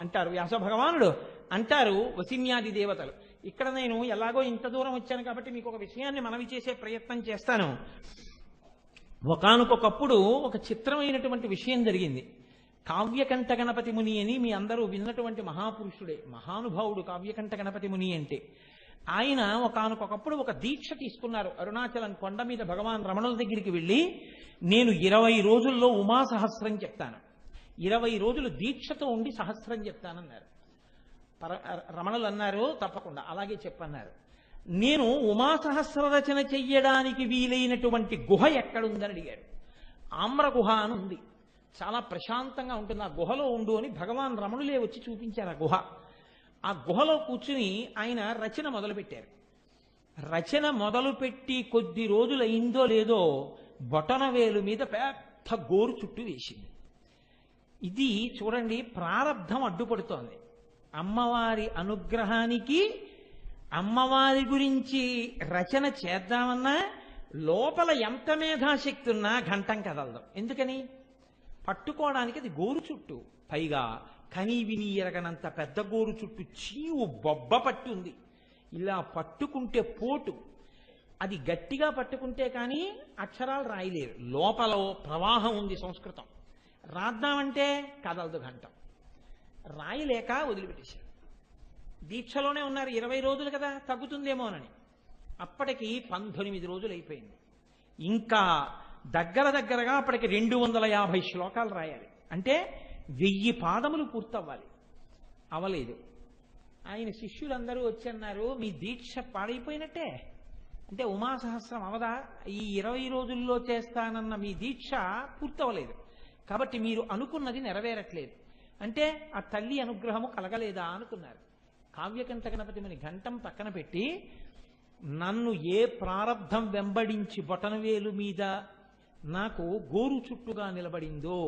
అంటారు వ్యాస భగవానుడు, అంటారు వసిన్యాది దేవతలు. ఇక్కడ నేను ఎలాగో ఇంత దూరం వచ్చాను కాబట్టి మీకు ఒక విషయాన్ని మనవి చేసే ప్రయత్నం చేస్తాను. ఒకానొకప్పుడు ఒక చిత్రమైనటువంటి విషయం జరిగింది. కావ్యకంఠ గణపతి ముని అని మీ అందరూ విన్నటువంటి మహాపురుషుడే, మహానుభావుడు కావ్యకంఠ గణపతి ముని అంటే. ఆయన ఒకానొకప్పుడు ఒక దీక్ష తీసుకున్నారు. అరుణాచలం కొండ మీద భగవాన్ రమణుల దగ్గరికి వెళ్ళి, నేను 20 రోజుల్లో ఉమా సహస్రం చెప్తాను, 20 రోజులు దీక్షతో ఉండి సహస్రం చెప్తానన్నారు. రమణులు అన్నారు, తప్పకుండా అలాగే చెప్పన్నారు. నేను ఉమా సహస్ర రచన చెయ్యడానికి వీలైనటువంటి గుహ ఎక్కడుందని అడిగాడు. ఆమ్ర గుహ అని ఉంది, చాలా ప్రశాంతంగా ఉంటుంది, ఆ గుహలో ఉండు అని భగవాన్ రమణులే వచ్చి చూపించారు ఆ గుహ. ఆ గుహలో కూర్చుని ఆయన రచన మొదలుపెట్టారు. రచన మొదలుపెట్టి కొద్ది రోజులు అయిందో లేదో బొటనవేలు మీద పెద్ద గోరు చుట్టూ వేసింది. ఇది చూడండి, ప్రారబ్ధం అడ్డుపడుతోంది. అమ్మవారి అనుగ్రహానికి, అమ్మవారి గురించి రచన చేద్దామన్నా లోపల ఎంత మేధాశక్తి ఉన్నా ఘంటం కదలదు. ఎందుకని? పట్టుకోవడానికి అది గోరు చుట్టూ, పైగా కనీ విని ఎరగనంత పెద్ద గోరు చుట్టూ చీవు బొబ్బ పట్టి ఉంది. ఇలా పట్టుకుంటే పోటు, అది గట్టిగా పట్టుకుంటే కానీ అక్షరాలు రాయలేరు. లోపల ప్రవాహం ఉంది సంస్కృతం, రాద్దామంటే కదలదు ఘంటం. రాయలేక వదిలిపెట్టేశారు. దీక్షలోనే ఉన్నారు, 20 రోజులు కదా తగ్గుతుందేమోనని. అప్పటికి 19 రోజులు అయిపోయింది. ఇంకా దగ్గరగా అప్పటికి 250 శ్లోకాలు రాయాలి, అంటే 1000 పాదములు పూర్తవ్వాలి. అవలేదు. ఆయన శిష్యులందరూ వచ్చి అన్నారు, మీ దీక్ష పాడైపోయినట్టే, అంటే ఉమా సహస్రం అవదా, ఈ 20 రోజుల్లో చేస్తానన్న మీ దీక్ష పూర్తవలేదు, కాబట్టి మీరు అనుకున్నది నెరవేరట్లేదు, అంటే ఆ తల్లి అనుగ్రహము కలగలేదా అనుకున్నారు. కావ్యకంఠ గణపతి ముని ఘంటం పక్కన పెట్టి, నన్ను ఏ ప్రారబ్ధం వెంబడించి బొటనవేలు మీద నాకు గోరు చుట్టుగా నిలబడిందో,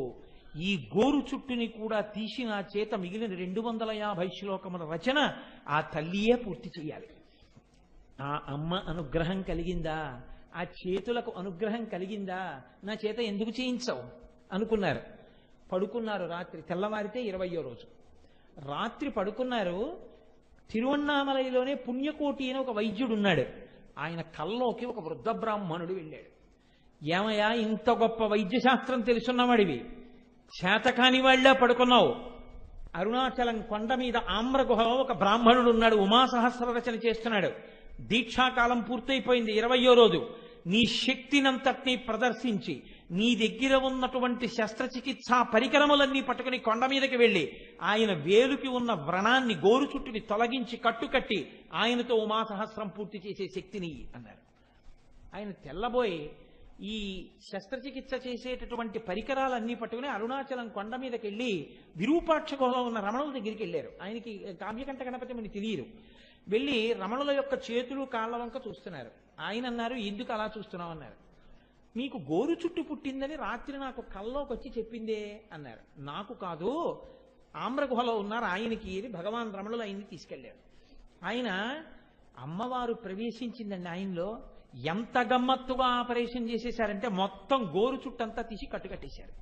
ఈ గోరు చుట్టుని కూడా తీసి నా చేత మిగిలిన 250 శ్లోకముల రచన ఆ తల్లియే పూర్తి చేయాలి. ఆ అమ్మ అనుగ్రహం కలిగిందా, ఆ చేతులకు అనుగ్రహం కలిగిందా, నా చేత ఎందుకు చేయించవు అనుకున్నారు. పడుకున్నారు. రాత్రి తెల్లవారితే 20వ రోజు రాత్రి పడుకున్నారు. తిరువన్నామలైలోనే పుణ్యకోటి అని ఒక వైద్యుడు ఉన్నాడు. ఆయన కల్లోకి ఒక వృద్ధ బ్రాహ్మణుడు వెళ్ళాడు. ఏమయ్యా, ఇంత గొప్ప వైద్యశాస్త్రం తెలుసున్నవాడివి, చేతకాని వాళ్ళ పడుకున్నావు. అరుణాచలం కొండ మీద ఆమ్ర గుహలో ఒక బ్రాహ్మణుడు ఉన్నాడు, ఉమా సహస్ర రచన చేస్తున్నాడు. దీక్షాకాలం పూర్తయిపోయింది, 20వ రోజు. నీ శక్తినంతటినీ ప్రదర్శించి నీ దగ్గర ఉన్నటువంటి శస్త్రచికిత్సా పరికరములన్నీ పట్టుకుని కొండ మీదకి వెళ్ళి ఆయన వేలుకి ఉన్న వ్రణాన్ని, గోరు చుట్టుని తొలగించి కట్టుకట్టి ఆయనతో ఉమా సహస్రం పూర్తి చేసే శక్తిని అన్నారు. ఆయన తెల్లబోయి, ఈ శస్త్రచికిత్స చేసేటటువంటి పరికరాలన్నీ పట్టుకుని అరుణాచలం కొండ మీదకి వెళ్ళి విరూపాక్ష గుహలో ఉన్న రమణుల దగ్గరికి వెళ్ళారు. ఆయనకి కావ్యకంఠ గణపతి మనకి తెలియదు. వెళ్ళి రమణుల యొక్క చేతులు కాళ్ళ వంక చూస్తున్నారు. ఆయన అన్నారు, ఎందుకు అలా చూస్తున్నావు అన్నారు. మీకు గోరు చుట్టు పుట్టిందని రాత్రి నాకు కల్లోకి వచ్చి చెప్పిందే అన్నారు. నాకు కాదు, ఆమ్రగుహలో ఉన్నారు ఆయనకి భగవాన్ రమణులు ఆయన్ని తీసుకెళ్లారు. ఆయన అమ్మవారు ప్రవేశించిందండి ఆయనలో. ఎంత గమ్మత్తుగా ఆపరేషన్ చేసేశారంటే మొత్తం గోరు చుట్టంతా తీసి కట్టుకట్టేశారు.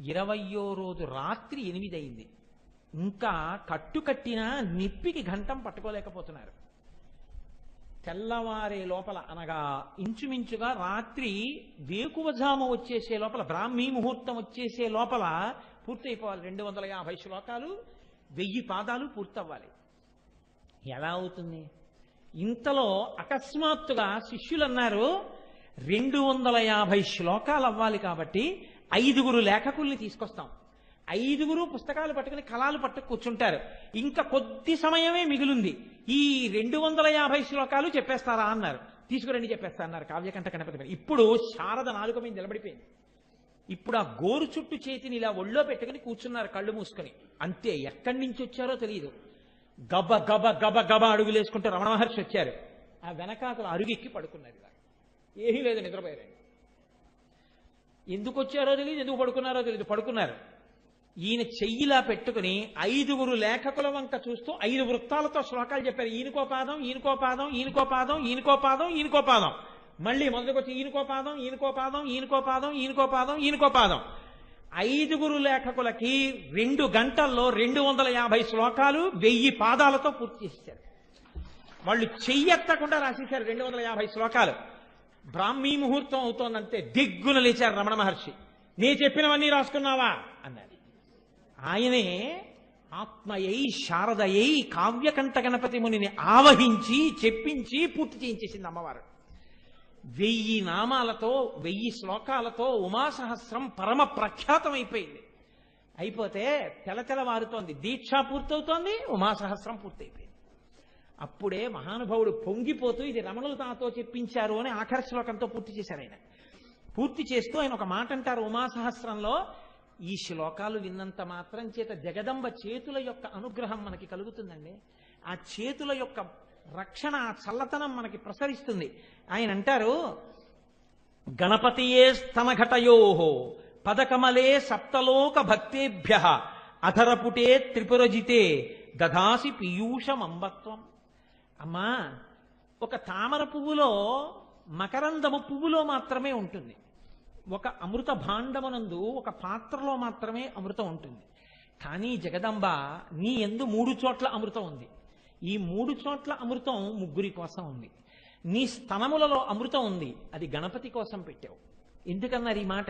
20వ రోజు రాత్రి 8 అయింది. ఇంకా కట్టుకట్టిన నిప్పికి ఘంటం పట్టుకోలేకపోతున్నారు. తెల్లవారే లోపల అనగా ఇంచుమించుగా రాత్రి వేకువజాము వచ్చేసే లోపల, బ్రాహ్మీ ముహూర్తం వచ్చేసే లోపల పూర్తయిపోవాలి. 250 శ్లోకాలు 1000 పాదాలు పూర్తవ్వాలి. ఎలా అవుతుంది? ఇంతలో అకస్మాత్తుగా శిష్యులు అన్నారు, 250 శ్లోకాలు అవ్వాలి కాబట్టి 5గురు లేఖకుల్ని తీసుకొస్తాం. 5గురు పుస్తకాలు పట్టుకుని కళాలు పట్టుకు కూర్చుంటారు. ఇంకా కొద్ది సమయమే మిగిలింది, ఈ 250 శ్లోకాలు చెప్పేస్తారా అన్నారు. తీసుకురండి చెప్పేస్తా అన్నారు కావ్యకంఠ గణపతి గారు. ఇప్పుడు శారద నాలుక మీద నిలబడిపోయింది. ఇప్పుడు ఆ గోరు చుట్టు చేతిని ఇలా ఒళ్ళో పెట్టుకుని కూర్చున్నారు కళ్ళు మూసుకొని. అంతే, ఎక్కడి నుంచి వచ్చారో తెలియదు. గబ గబ గబ గబ అడుగులేసుకుంటూ రమణ మహర్షి వచ్చారు. ఆ వెనకాతలు అరుగెక్కి పడుకున్నారు. ఇలా ఏమీ లేదు, నిద్రపోయారు. ఎందుకు వచ్చారో తెలియదు, ఎందుకు పడుకున్నారో తెలియదు, పడుకున్నారు. ఈయన చెయ్యిలా పెట్టుకుని 5గురు లేఖకుల వంక చూస్తూ 5 వృత్తాలతో శ్లోకాలు చెప్పారు. ఈయనకో పాదం, ఈయనకో పాదం, ఈయనకో పాదం, ఈయనకో పాదం, ఈయనకో పాదం. మళ్ళీ మొదలుకొచ్చి ఈయనకో పాదం, ఈయనకో పాదం, ఈయనకో పాదం, ఈయనకో పాదం, ఈయనకో పాదం. 5గురు లేఖకులకి 2 గంటల్లో 250 శ్లోకాలు 1000 పాదాలతో పూర్తి చేశారు. వాళ్ళు చెయ్యెత్తకుండా రాసేశారు 250 శ్లోకాలు. బ్రాహ్మీ ముహూర్తం అవుతోందంటే దిగ్గున లేచారు రమణ మహర్షి. నీ చెప్పినవన్నీ రాసుకున్నావా అన్నారు. ఆయనే ఆత్మయై శారదయై కావ్యకంఠ గణపతి మునిని ఆవహించి చెప్పించి పూర్తి చేయించేసింది అమ్మవారు. 1000 నామాలతో 1000 శ్లోకాలతో ఉమాసహస్రం పరమ ప్రఖ్యాతమైపోయింది. అయిపోతే తెలతెలవారుతోంది, దీక్ష పూర్తవుతోంది, ఉమాసహస్రం పూర్తయిపోయింది. అప్పుడే మహానుభావుడు పొంగిపోతూ ఇది రమణులు తాతో చెప్పించారు అని ఆఖరి శ్లోకంతో పూర్తి చేశారు. ఆయన పూర్తి చేస్తూ ఆయన ఒక మాట అంటారు ఉమాసహస్రంలో, ఈ శ్లోకాలు విన్నంత మాత్రం చేత జగదంబ చేతుల యొక్క అనుగ్రహం మనకి కలుగుతుందండి. ఆ చేతుల యొక్క రక్షణ, ఆ చల్లతనం మనకి ప్రసరిస్తుంది. ఆయన అంటారు, గణపతియే స్తనఘటయో పదకమలే సప్తలోక భక్తేభ్య అధరపుటే త్రిపురజితే దదాసి పీయూషమంబత్వం. అమ్మా, ఒక తామర పువ్వులో మకరందము పువ్వులో మాత్రమే ఉంటుంది. ఒక అమృత భాండమునందు ఒక పాత్రలో మాత్రమే అమృతం ఉంటుంది. కానీ జగదంబ నీ యందు 3 చోట్ల అమృతం ఉంది. ఈ 3 చోట్ల అమృతం 3 కోసం ఉంది. నీ స్తనములలో అమృతం ఉంది, అది గణపతి కోసం పెట్టావు. ఎందుకన్నారు ఈ మాట?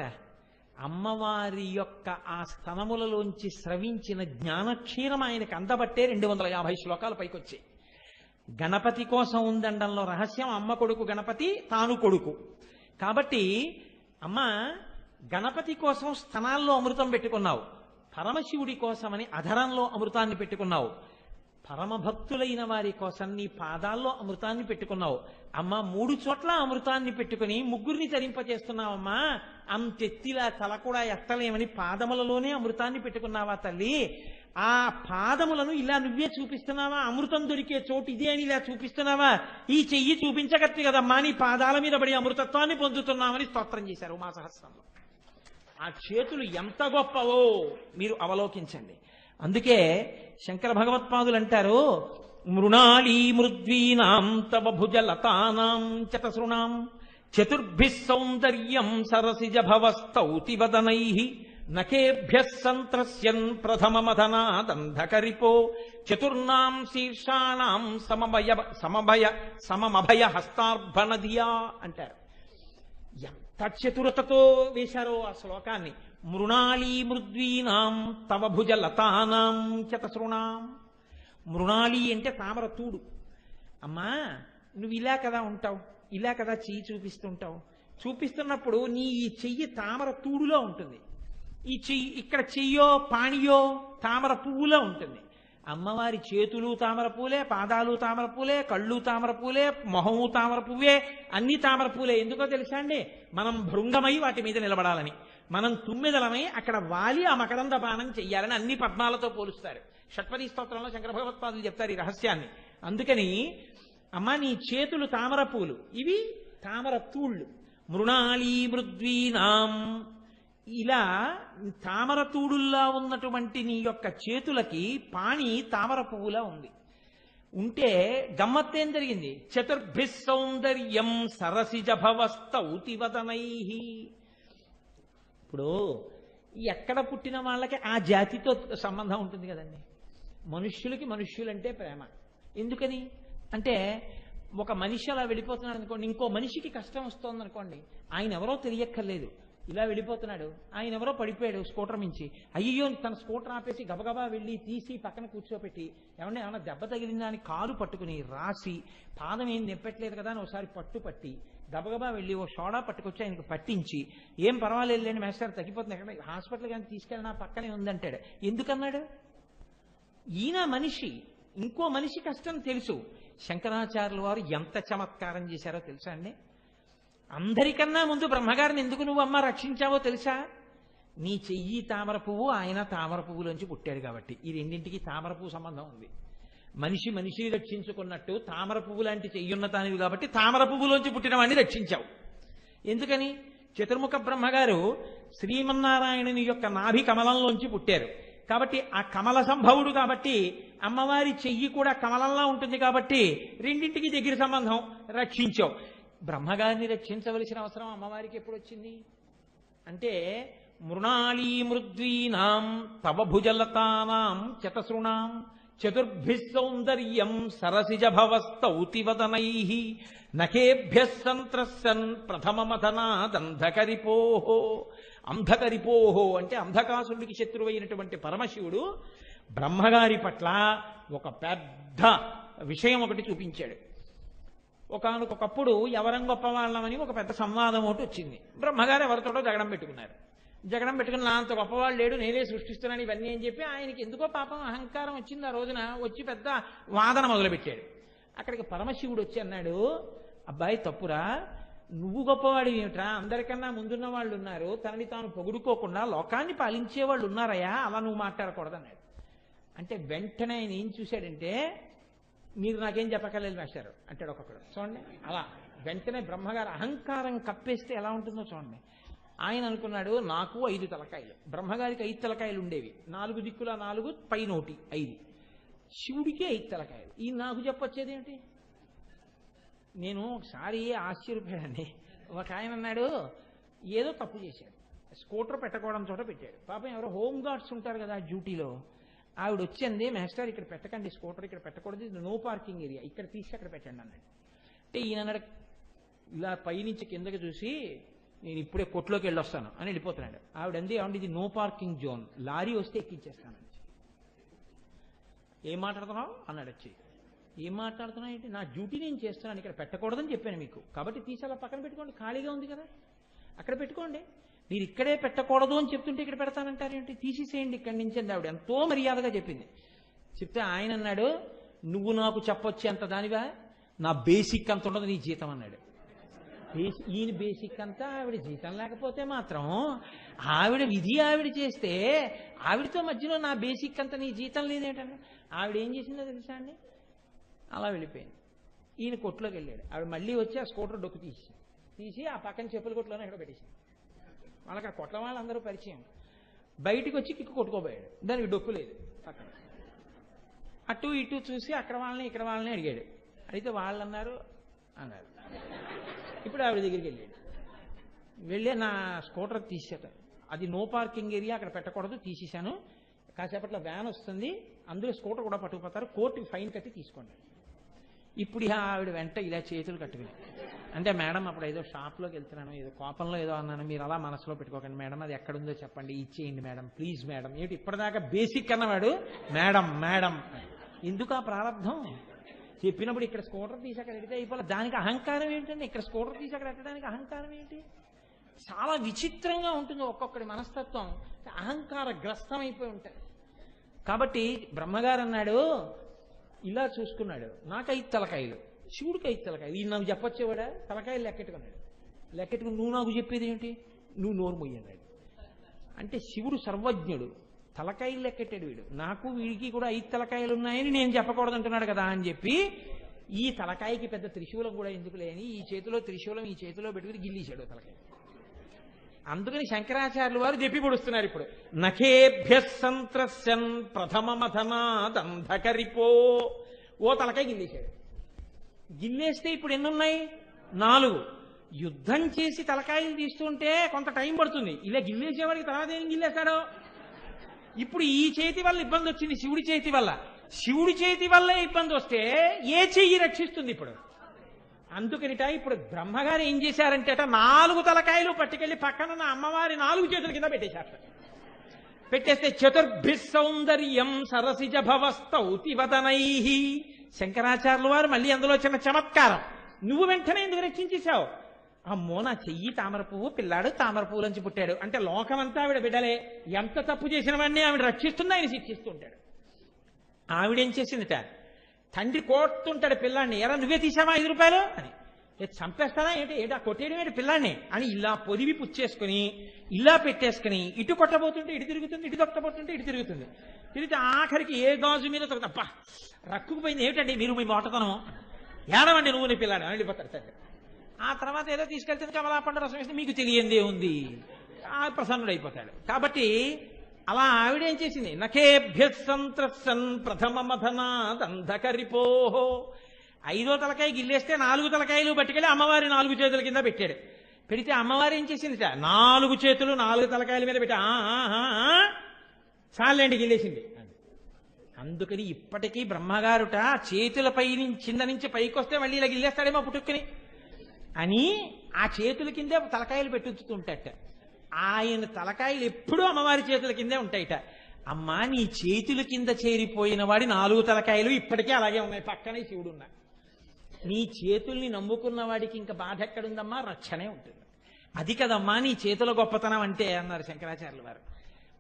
అమ్మవారి యొక్క ఆ స్తనములలోంచి స్రవించిన జ్ఞానక్షీరం ఆయనకు అందబట్టే 250 శ్లోకాలు పైకొచ్చాయి. గణపతి కోసం ఉందండంలో రహస్యం, అమ్మ కొడుకు గణపతి, తాను కొడుకు. కాబట్టి అమ్మ గణపతి కోసం స్తనాల్లో అమృతం పెట్టుకున్నావు, పరమశివుడి కోసమని అధరంలో అమృతాన్ని పెట్టుకున్నావు, పరమభక్తులైన వారి కోసం నీ పాదాల్లో అమృతాన్ని పెట్టుకున్నావు. అమ్మ 3 చోట్ల అమృతాన్ని పెట్టుకుని 3 తరింపచేస్తున్నావమ్మా. అంతెత్తిలా తల కూడా ఎత్తలేమని పాదములలోనే అమృతాన్ని పెట్టుకున్నావా తల్లి? ఆ పాదములను ఇలా నువ్వే చూపిస్తున్నావా? అమృతం దొరికే చోటు ఇదే అని ఇలా చూపిస్తున్నావా? ఈ చెయ్యి చూపించగట్టి కదమ్మా నీ పాదాల మీద పడి అమృతత్వాన్ని పొందుతున్నామని స్తోత్రం చేశారు ఉమాసహస్రంలో. ఆ చేతులు ఎంత గొప్పవో మీరు అవలోకించండి. అందుకే శంకర భగవత్పాదులు అంటారు, మృణాళీ మృద్వీనాం తవ భుజలతానాం చతసృణాం చతుర్భిః సౌందర్యం సరసిజ భవస్తౌతి వదనైః నకేభ్యః సంత్రస్యన్ ప్రథమమధనాదంధకరిపో చతుర్నాం శీర్షాణాం సమమభయ హస్తార్భణధియా అంటారు. ఎంత చతురతతో వేశారో ఆ శ్లోకాన్ని. మృణాళీ మృద్వీనాం తవ భుజ లతానాం చతసృణాం. మృణాళీ అంటే తామర తూడు. అమ్మా నువ్వు ఇలా కదా ఉంటావు, ఇలా కదా చెయ్యి చూపిస్తుంటావు. చూపిస్తున్నప్పుడు నీ ఈ చెయ్యి తామర తూడులో ఉంటుంది. ఈ చెయ్యి ఇక్కడ చెయ్యో పాణియో తామర పువ్వులో ఉంటుంది. అమ్మవారి చేతులు తామర పూలే, పాదాలు తామర పూలే, కళ్ళు తామర పూలే, మొహము తామర పువ్వే, అన్ని తామర పూలే. ఎందుకో తెలుసా అండి? మనం భృంగమై వాటి మీద నిలబడాలని, మనం తుమ్మెదలమై అక్కడ వాలి ఆ మకరంద పానం చెయ్యాలని అన్ని పద్మాలతో పోలుస్తారు. షట్పదీ స్తోత్రంలో శంకర భగవత్పాదులు చెప్తారు ఈ రహస్యాన్ని. అందుకని అమ్మ నీ చేతులు తామర పూలు, ఇవి తామర తూళ్ళు. మృణాళీ మృద్వీనాం, ఇలా తామర తూడుల్లా ఉన్నటువంటి నీ యొక్క చేతులకి పాణి తామర పువ్వులా ఉంది. ఉంటే గమ్మత్తేం జరిగింది? చతుర్భి సౌందర్యం సరసిజ భవస్తౌతివదనై. ఇప్పుడు ఎక్కడ పుట్టిన వాళ్ళకి ఆ జాతితో సంబంధం ఉంటుంది కదండి. మనుష్యులకి మనుష్యులంటే ప్రేమ. ఎందుకని అంటే ఒక మనిషి అలా వెళ్ళిపోతున్నాడు అనుకోండి, ఇంకో మనిషికి కష్టం వస్తుంది అనుకోండి, ఆయన ఎవరో తెలియక్కర్లేదు, ఇలా వెళ్ళిపోతున్నాడు, ఆయన ఎవరో పడిపోయాడు స్కూటర్ మించి, అయ్యో తన స్కూటర్ ఆపేసి గబగబా వెళ్ళి తీసి పక్కన కూర్చోపెట్టి, ఏమన్నా దెబ్బ తగిలిందా అని కాలు పట్టుకుని రాసి, పాదం ఏం నెప్పట్లేదు కదా అని ఒకసారి పట్టుపట్టి గబగబా వెళ్ళి ఓ సోడా పట్టుకొచ్చి ఆయనకు పట్టించి, ఏం పర్వాలేదు లేండి మాస్టర్ తగ్గిపోతుంది, ఎక్కడ హాస్పిటల్ కానీ తీసుకెళ్ళినా పక్కనే ఉందంటాడు. ఎందుకన్నాడు? ఈయన మనిషి, ఇంకో మనిషి కష్టం తెలుసు. శంకరాచార్యుల వారు ఎంత చమత్కారం చేశారో తెలుసా అండి? అందరికన్నా ముందు బ్రహ్మగారిని ఎందుకు నువ్వు అమ్మ రక్షించావో తెలుసా? నీ చెయ్యి తామర పువ్వు, ఆయన తామర పువ్వులోంచి పుట్టాడు కాబట్టి. ఈ రెండింటికి తామర పువ్వు సంబంధం ఉంది. మనిషి రక్షించుకున్నట్టు తామర పువ్వు లాంటి చెయ్యున్నతానివి కాబట్టి తామర పువ్వులోంచి పుట్టిన వాడిని రక్షించావు. ఎందుకని? చతుర్ముఖ బ్రహ్మగారు శ్రీమన్నారాయణుని యొక్క నాభి కమలంలోంచి పుట్టారు కాబట్టి, ఆ కమల సంభవుడు కాబట్టి, అమ్మవారి చెయ్యి కూడా కమలంలా ఉంటుంది కాబట్టి రెండింటికి దగ్గర సంబంధం, రక్షించావు. బ్రహ్మగారిని రక్షించవలసిన అవసరం అమ్మవారికి ఎప్పుడు వచ్చింది అంటే, మృణాళీ మృద్వీనాం తవ భుజలతానాం చతసృణాం చతుర్భి సౌందర్యం సరసిజ భవస్తౌతివదనై నకేభ్య సంత్రస్సన్ ప్రథమమథనాదంధకరిపోహో. అంధకరిపోహో అంటే అంధకాసురుడికి శత్రువైనటువంటి పరమశివుడు బ్రహ్మగారి పట్ల ఒక పెద్ద విషయం ఒకటి చూపించాడు. ఒకానొకప్పుడు ఎవరం గొప్పవాళ్ళమని ఒక పెద్ద సంవాదం ఒకటి వచ్చింది. బ్రహ్మగారు ఎవరితోటో జగడం పెట్టుకున్నారు. జగడం పెట్టుకుని నా అంత గొప్పవాళ్ళు లేడు, నేనే సృష్టిస్తున్నాను ఇవన్నీ అని చెప్పి ఆయనకి ఎందుకో పాపం అహంకారం వచ్చింది. ఆ రోజున వచ్చి పెద్ద వాదన మొదలుపెట్టాడు. అక్కడికి పరమశివుడు వచ్చి అన్నాడు, అబ్బాయి తప్పురా, నువ్వు గొప్పవాడు ఏమిట్రా, అందరికన్నా ముందున్న వాళ్ళు ఉన్నారు, తనని తాను పొగుడుకోకుండా లోకాన్ని పాలించే వాళ్ళు ఉన్నారయ్యా, అలా నువ్వు మాట్లాడకూడదన్నాడు. అంటే వెంటనే ఆయన ఏం చూశాడంటే, మీరు నాకేం చెప్పక్కర్లేదు మాస్టారు అంటాడు ఒక్కొక్కడు. చూడండి అలా వెంటనే బ్రహ్మగారు అహంకారం కప్పేస్తే ఎలా ఉంటుందో చూడండి. ఆయన అనుకున్నాడు, నాకు 5 తలకాయలు, బ్రహ్మగారికి 5 తలకాయలు ఉండేవి, 4 దిక్కుల 4 పైనోటి 5, శివుడికి 5 తలకాయలు, ఈ నాకు చెప్పొచ్చేది ఏమిటి? నేను ఒకసారి ఆశ్చర్యపోయానండి. ఒక ఆయన అన్నాడు, ఏదో తప్పు చేశాడు, స్కూటర్ పెట్టకూడని చోట పెట్టాడు. పాపం ఎవరో హోమ్ గార్డ్స్ ఉంటారు కదా డ్యూటీలో, ఆవిడ వచ్చింది, మాస్టర్ ఇక్కడ పెట్టకండి స్కూటర్, ఇక్కడ పెట్టకూడదు, ఇది నో పార్కింగ్ ఏరియా, ఇక్కడ తీసి అక్కడ పెట్టండి అన్నాడు. అంటే ఈయన అన్నాడు, ఇలా పైనుంచి కిందకి చూసి నేను ఇప్పుడే కొట్లోకి వెళ్ళొస్తాను అని వెళ్ళిపోతున్నాడు. ఆవిడంది, ఏమంటే ఇది నో పార్కింగ్ జోన్, లారీ వస్తే ఎక్కించేస్తాను. ఏం మాట్లాడుతున్నావు అన్నాడు వచ్చి. ఏం మాట్లాడుతున్నావు ఏంటి? నా డ్యూటీ నేను చేస్తున్నాను, ఇక్కడ పెట్టకూడదని చెప్పాను మీకు, కాబట్టి తీసి అలా పక్కన పెట్టుకోండి, ఖాళీగా ఉంది కదా అక్కడ పెట్టుకోండి, మీరు ఇక్కడే పెట్టకూడదు అని చెప్తుంటే ఇక్కడ పెడతానంటారేంటి, తీసేసేయండి ఇక్కడి నుంచి అంది. ఆవిడ ఎంతో మర్యాదగా చెప్పింది. చెప్తే ఆయన అన్నాడు, నువ్వు నాకు చెప్పొచ్చే అంత దానివా, నా బేసిక్ అంత ఉండదు నీ జీతం అన్నాడు. ఈయన బేసిక్ అంతా ఆవిడ జీతం లేకపోతే మాత్రం ఆవిడ విధి ఆవిడ చేస్తే, ఆవిడతో మధ్యలో నా బేసిక్ అంతా నీ జీతం లేదేంటండి. ఆవిడ ఏం చేసిందో తెలుసా అండి, అలా వెళ్ళిపోయింది. ఈయన కొట్లోకి వెళ్ళాడు. ఆవిడ మళ్ళీ వచ్చి ఆ స్కూటర్ డొక్కు తీసి ఆ పక్కన చెప్పుల కొట్లోనే ఎక్కడ పెట్టేసింది. వాళ్ళకి ఆ కొట్ల వాళ్ళందరూ పరిచయం. బయటికి వచ్చి కిక్కు కొట్టుకోబోయాడు, దానికి డొక్కు లేదు పక్కన. అటు ఇటు చూసి అక్కడ వాళ్ళని ఇక్కడ వాళ్ళని అడిగాడు. అయితే వాళ్ళు అన్నారు. ఇప్పుడు ఆవిడ దగ్గరికి వెళ్ళాడు. వెళ్ళే నా స్కూటర్ తీసేశారు, అది నో పార్కింగ్ ఏరియా, అక్కడ పెట్టకూడదు, తీసేశాను, కాసేపట్లో వ్యాన్ వస్తుంది, అందులో స్కూటర్ కూడా పట్టుకుపోతారు, కోర్టుకి ఫైన్ కట్టి తీసుకోండి. ఇప్పుడు ఆవిడ వెంట ఇలా చేతులు కట్టుకుని, అంటే మేడం అప్పుడు ఏదో షాప్లోకి వెళ్తున్నాను, ఏదో కోపంలో ఏదో అన్నాను, మీరు అలా మనసులో పెట్టుకోకండి మేడం, అది ఎక్కడుందో చెప్పండి, ఇచ్చేయండి మేడం ప్లీజ్ మేడం. ఏంటి ఇప్పటిదాకా బేసిక్ అన్నవాడు మేడం మేడం, ఎందుకు ఆ ప్రారంభం? చెప్పినప్పుడు ఇక్కడ స్కూటర్ తీసి అక్కడ ఎడితే అయిపోలే, దానికి అహంకారం ఏంటండి? ఇక్కడ స్కూటర్ తీసి అక్కడ ఎట్టడానికి అహంకారం ఏంటి? చాలా విచిత్రంగా ఉంటుంది ఒక్కొక్కడి మనస్తత్వం, అహంకార గ్రస్తమైపోయి ఉంటాయి. కాబట్టి బ్రహ్మగారు అన్నాడు, ఇలా చూసుకున్నాడు, నాకు 5 తలకాయలు, శివుడికి 5 తలకాయలు. ఈయన నాకు చెప్పొచ్చేవాడా? తలకాయలు లెక్కెట్టుకున్నాడు. లెక్కెట్టుకుని నువ్వు నాకు చెప్పేది ఏమిటి, నువ్వు నోరు మొయ్యన్నాడు. అంటే శివుడు సర్వజ్ఞుడు, తలకాయలు లెక్కెట్టాడు వీడు. నాకు వీడికి కూడా 5 తలకాయలు ఉన్నాయని నేను చెప్పకూడదు అంటున్నాడు కదా అని చెప్పి ఈ తలకాయకి పెద్ద త్రిశూలం కూడా ఎందుకులే అని ఈ చేతిలో త్రిశూలం ఈ చేతిలో పెట్టుకుని గిల్లీశాడు తలకాయ. అందుకని శంకరాచార్యులు వారు చెప్పి పొడుస్తున్నారు ఇప్పుడు, నఖేభ్య సంత్రస్యన్ ప్రథమ మథనాదంధకరిపో. ఓ తలకాయ గిల్లేశాడు. గిల్లేస్తే ఇప్పుడు ఎన్నున్నాయి? 4. యుద్ధం చేసి తలకాయలు తీస్తుంటే కొంత టైం పడుతుంది. ఇలా గిల్లేసేవాడికి తర్వాత ఏం గిల్లేస్తాడో. ఇప్పుడు ఈ చేతి వల్ల ఇబ్బంది వచ్చింది, శివుడి చేతి వల్ల. శివుడి చేతి వల్ల ఇబ్బంది వస్తే ఏ చెయ్యి రక్షిస్తుంది ఇప్పుడు? అందుకనిట ఇప్పుడు బ్రహ్మగారు ఏం చేశారంటే 4 తలకాయలు పట్టుకెళ్లి పక్కనున్న అమ్మవారి 4 చేతుల కింద పెట్టేశారు. పెట్టేస్తే చతుర్భి సౌందర్యం సరసిజ భవస్తౌతి వదనై. శంకరాచార్యుల వారు మళ్ళీ అందులో చిన్న చమత్కారం, నువ్వు వెంటనే ఎందుకు రక్షించేశావు? అమ్మో నా చెయ్యి తామర పువ్వు, పిల్లాడు తామర పువ్వులోంచి పుట్టాడు అంటే లోకమంతా ఆవిడ బిడ్డలే, ఎంత తప్పు చేసిన వాడిని ఆవిడ రక్షిస్తుంది, ఆయన శిక్షిస్తూ ఉంటాడు. ఆవిడేం చేసిందిట, తండ్రి కోడుతుంటాడు పిల్లాడిని, ఎరా నువ్వే తీసావా 5 రూపాయలు అని. చంపేస్తారా ఏంటి, ఏంటి ఆ కొట్టేయడం ఏంటి పిల్లాడిని అని ఇలా పొదివి పుచ్చేసుకుని ఇలా పెట్టేసుకుని ఇటు కొట్టబోతుంటే ఇటు తిరుగుతుంది, ఇటు కొట్టబోతుంటే ఇటు తిరుగుతుంది. తిరిగితే ఆఖరికి ఏ గాజు మీద తప్ప రక్కుకుపోయింది. ఏమిటండి మీరు మీ మోటతనం, ఏడవండి నువ్వు నీ పిల్లాడు అని వెళ్ళిపోతాడు తండ్రి. ఆ తర్వాత ఏదో తీసుకెళ్తే కమలాపండు రసం వేస్తే మీకు తెలియందే ఉంది, ఆ ప్రసన్నుడు అయిపోతాడు. కాబట్టి అలా ఆవిడేం చేసింది, నఖేభ్య సంత్రసన్ ప్రథమ మథనాదంధకరిపో. 5వ తలకాయ గిల్లేస్తే 4 తలకాయలు పట్టుకెళ్ళి అమ్మవారి 4 చేతుల కింద పెట్టాడు. పెడితే అమ్మవారు ఏం చేసింది, 4 చేతులు 4 తలకాయల మీద పెట్టి చాలండి గిల్లేసింది. అందుకని ఇప్పటికీ బ్రహ్మగారుట చేతులపై కింద నుంచి పైకి వస్తే మళ్ళీ ఇలా గిల్లేస్తాడేమో పుట్టుకుని అని ఆ చేతుల కిందే తలకాయలు పెట్టుతుంటట. ఆయన తలకాయలు ఎప్పుడూ అమ్మవారి చేతుల కిందే ఉంటాయిట. అమ్మా నీ చేతుల కింద చేరిపోయిన వాడి 4 తలకాయలు ఇప్పటికే అలాగే ఉన్నాయి, పక్కనే శివుడు ఉన్నాడు. నీ చేతుల్ని నమ్ముకున్న వాడికి ఇంకా బాధ ఎక్కడుందమ్మా, రక్షణే ఉంటుంది. అది కదమ్మా నీ చేతుల గొప్పతనం అంటే అన్నారు శంకరాచార్యుల వారు.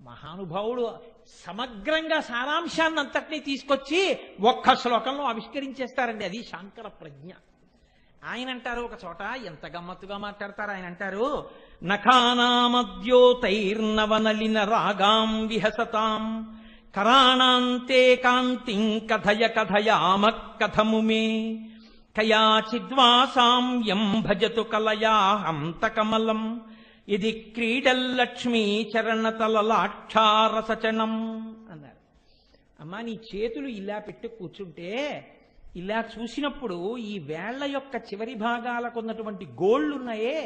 మహానుభావుడు సమగ్రంగా సారాంశాన్ని అంతటినీ తీసుకొచ్చి ఒక్క శ్లోకంలో ఆవిష్కరించేస్తారండి. అది శాంకర ప్రజ్ఞ. ఆయన అంటారు ఒక చోట, ఎంత గమ్మత్తుగా మాట్లాడతారు ఆయన అంటారు, నఖానామద్యోతైర్నవనలిన రాగాం విహసతాం కరాణాంతే కాంతిం కథయ కథయామ కథము మే కయాచిద్వాసాం యం భజతు కలయా హంతకమలం ఇది క్రీడల్లక్ష్మీ చరణతలలాక్షారసచనం అన్నారు. అమ్మా నీ చేతులు ఇలా పెట్టు కూర్చుంటే ఇలా చూసినప్పుడు ఈ వేళ్ల యొక్క చివరి భాగాలకు ఉన్నటువంటి గోళ్లు ఉన్నాయే,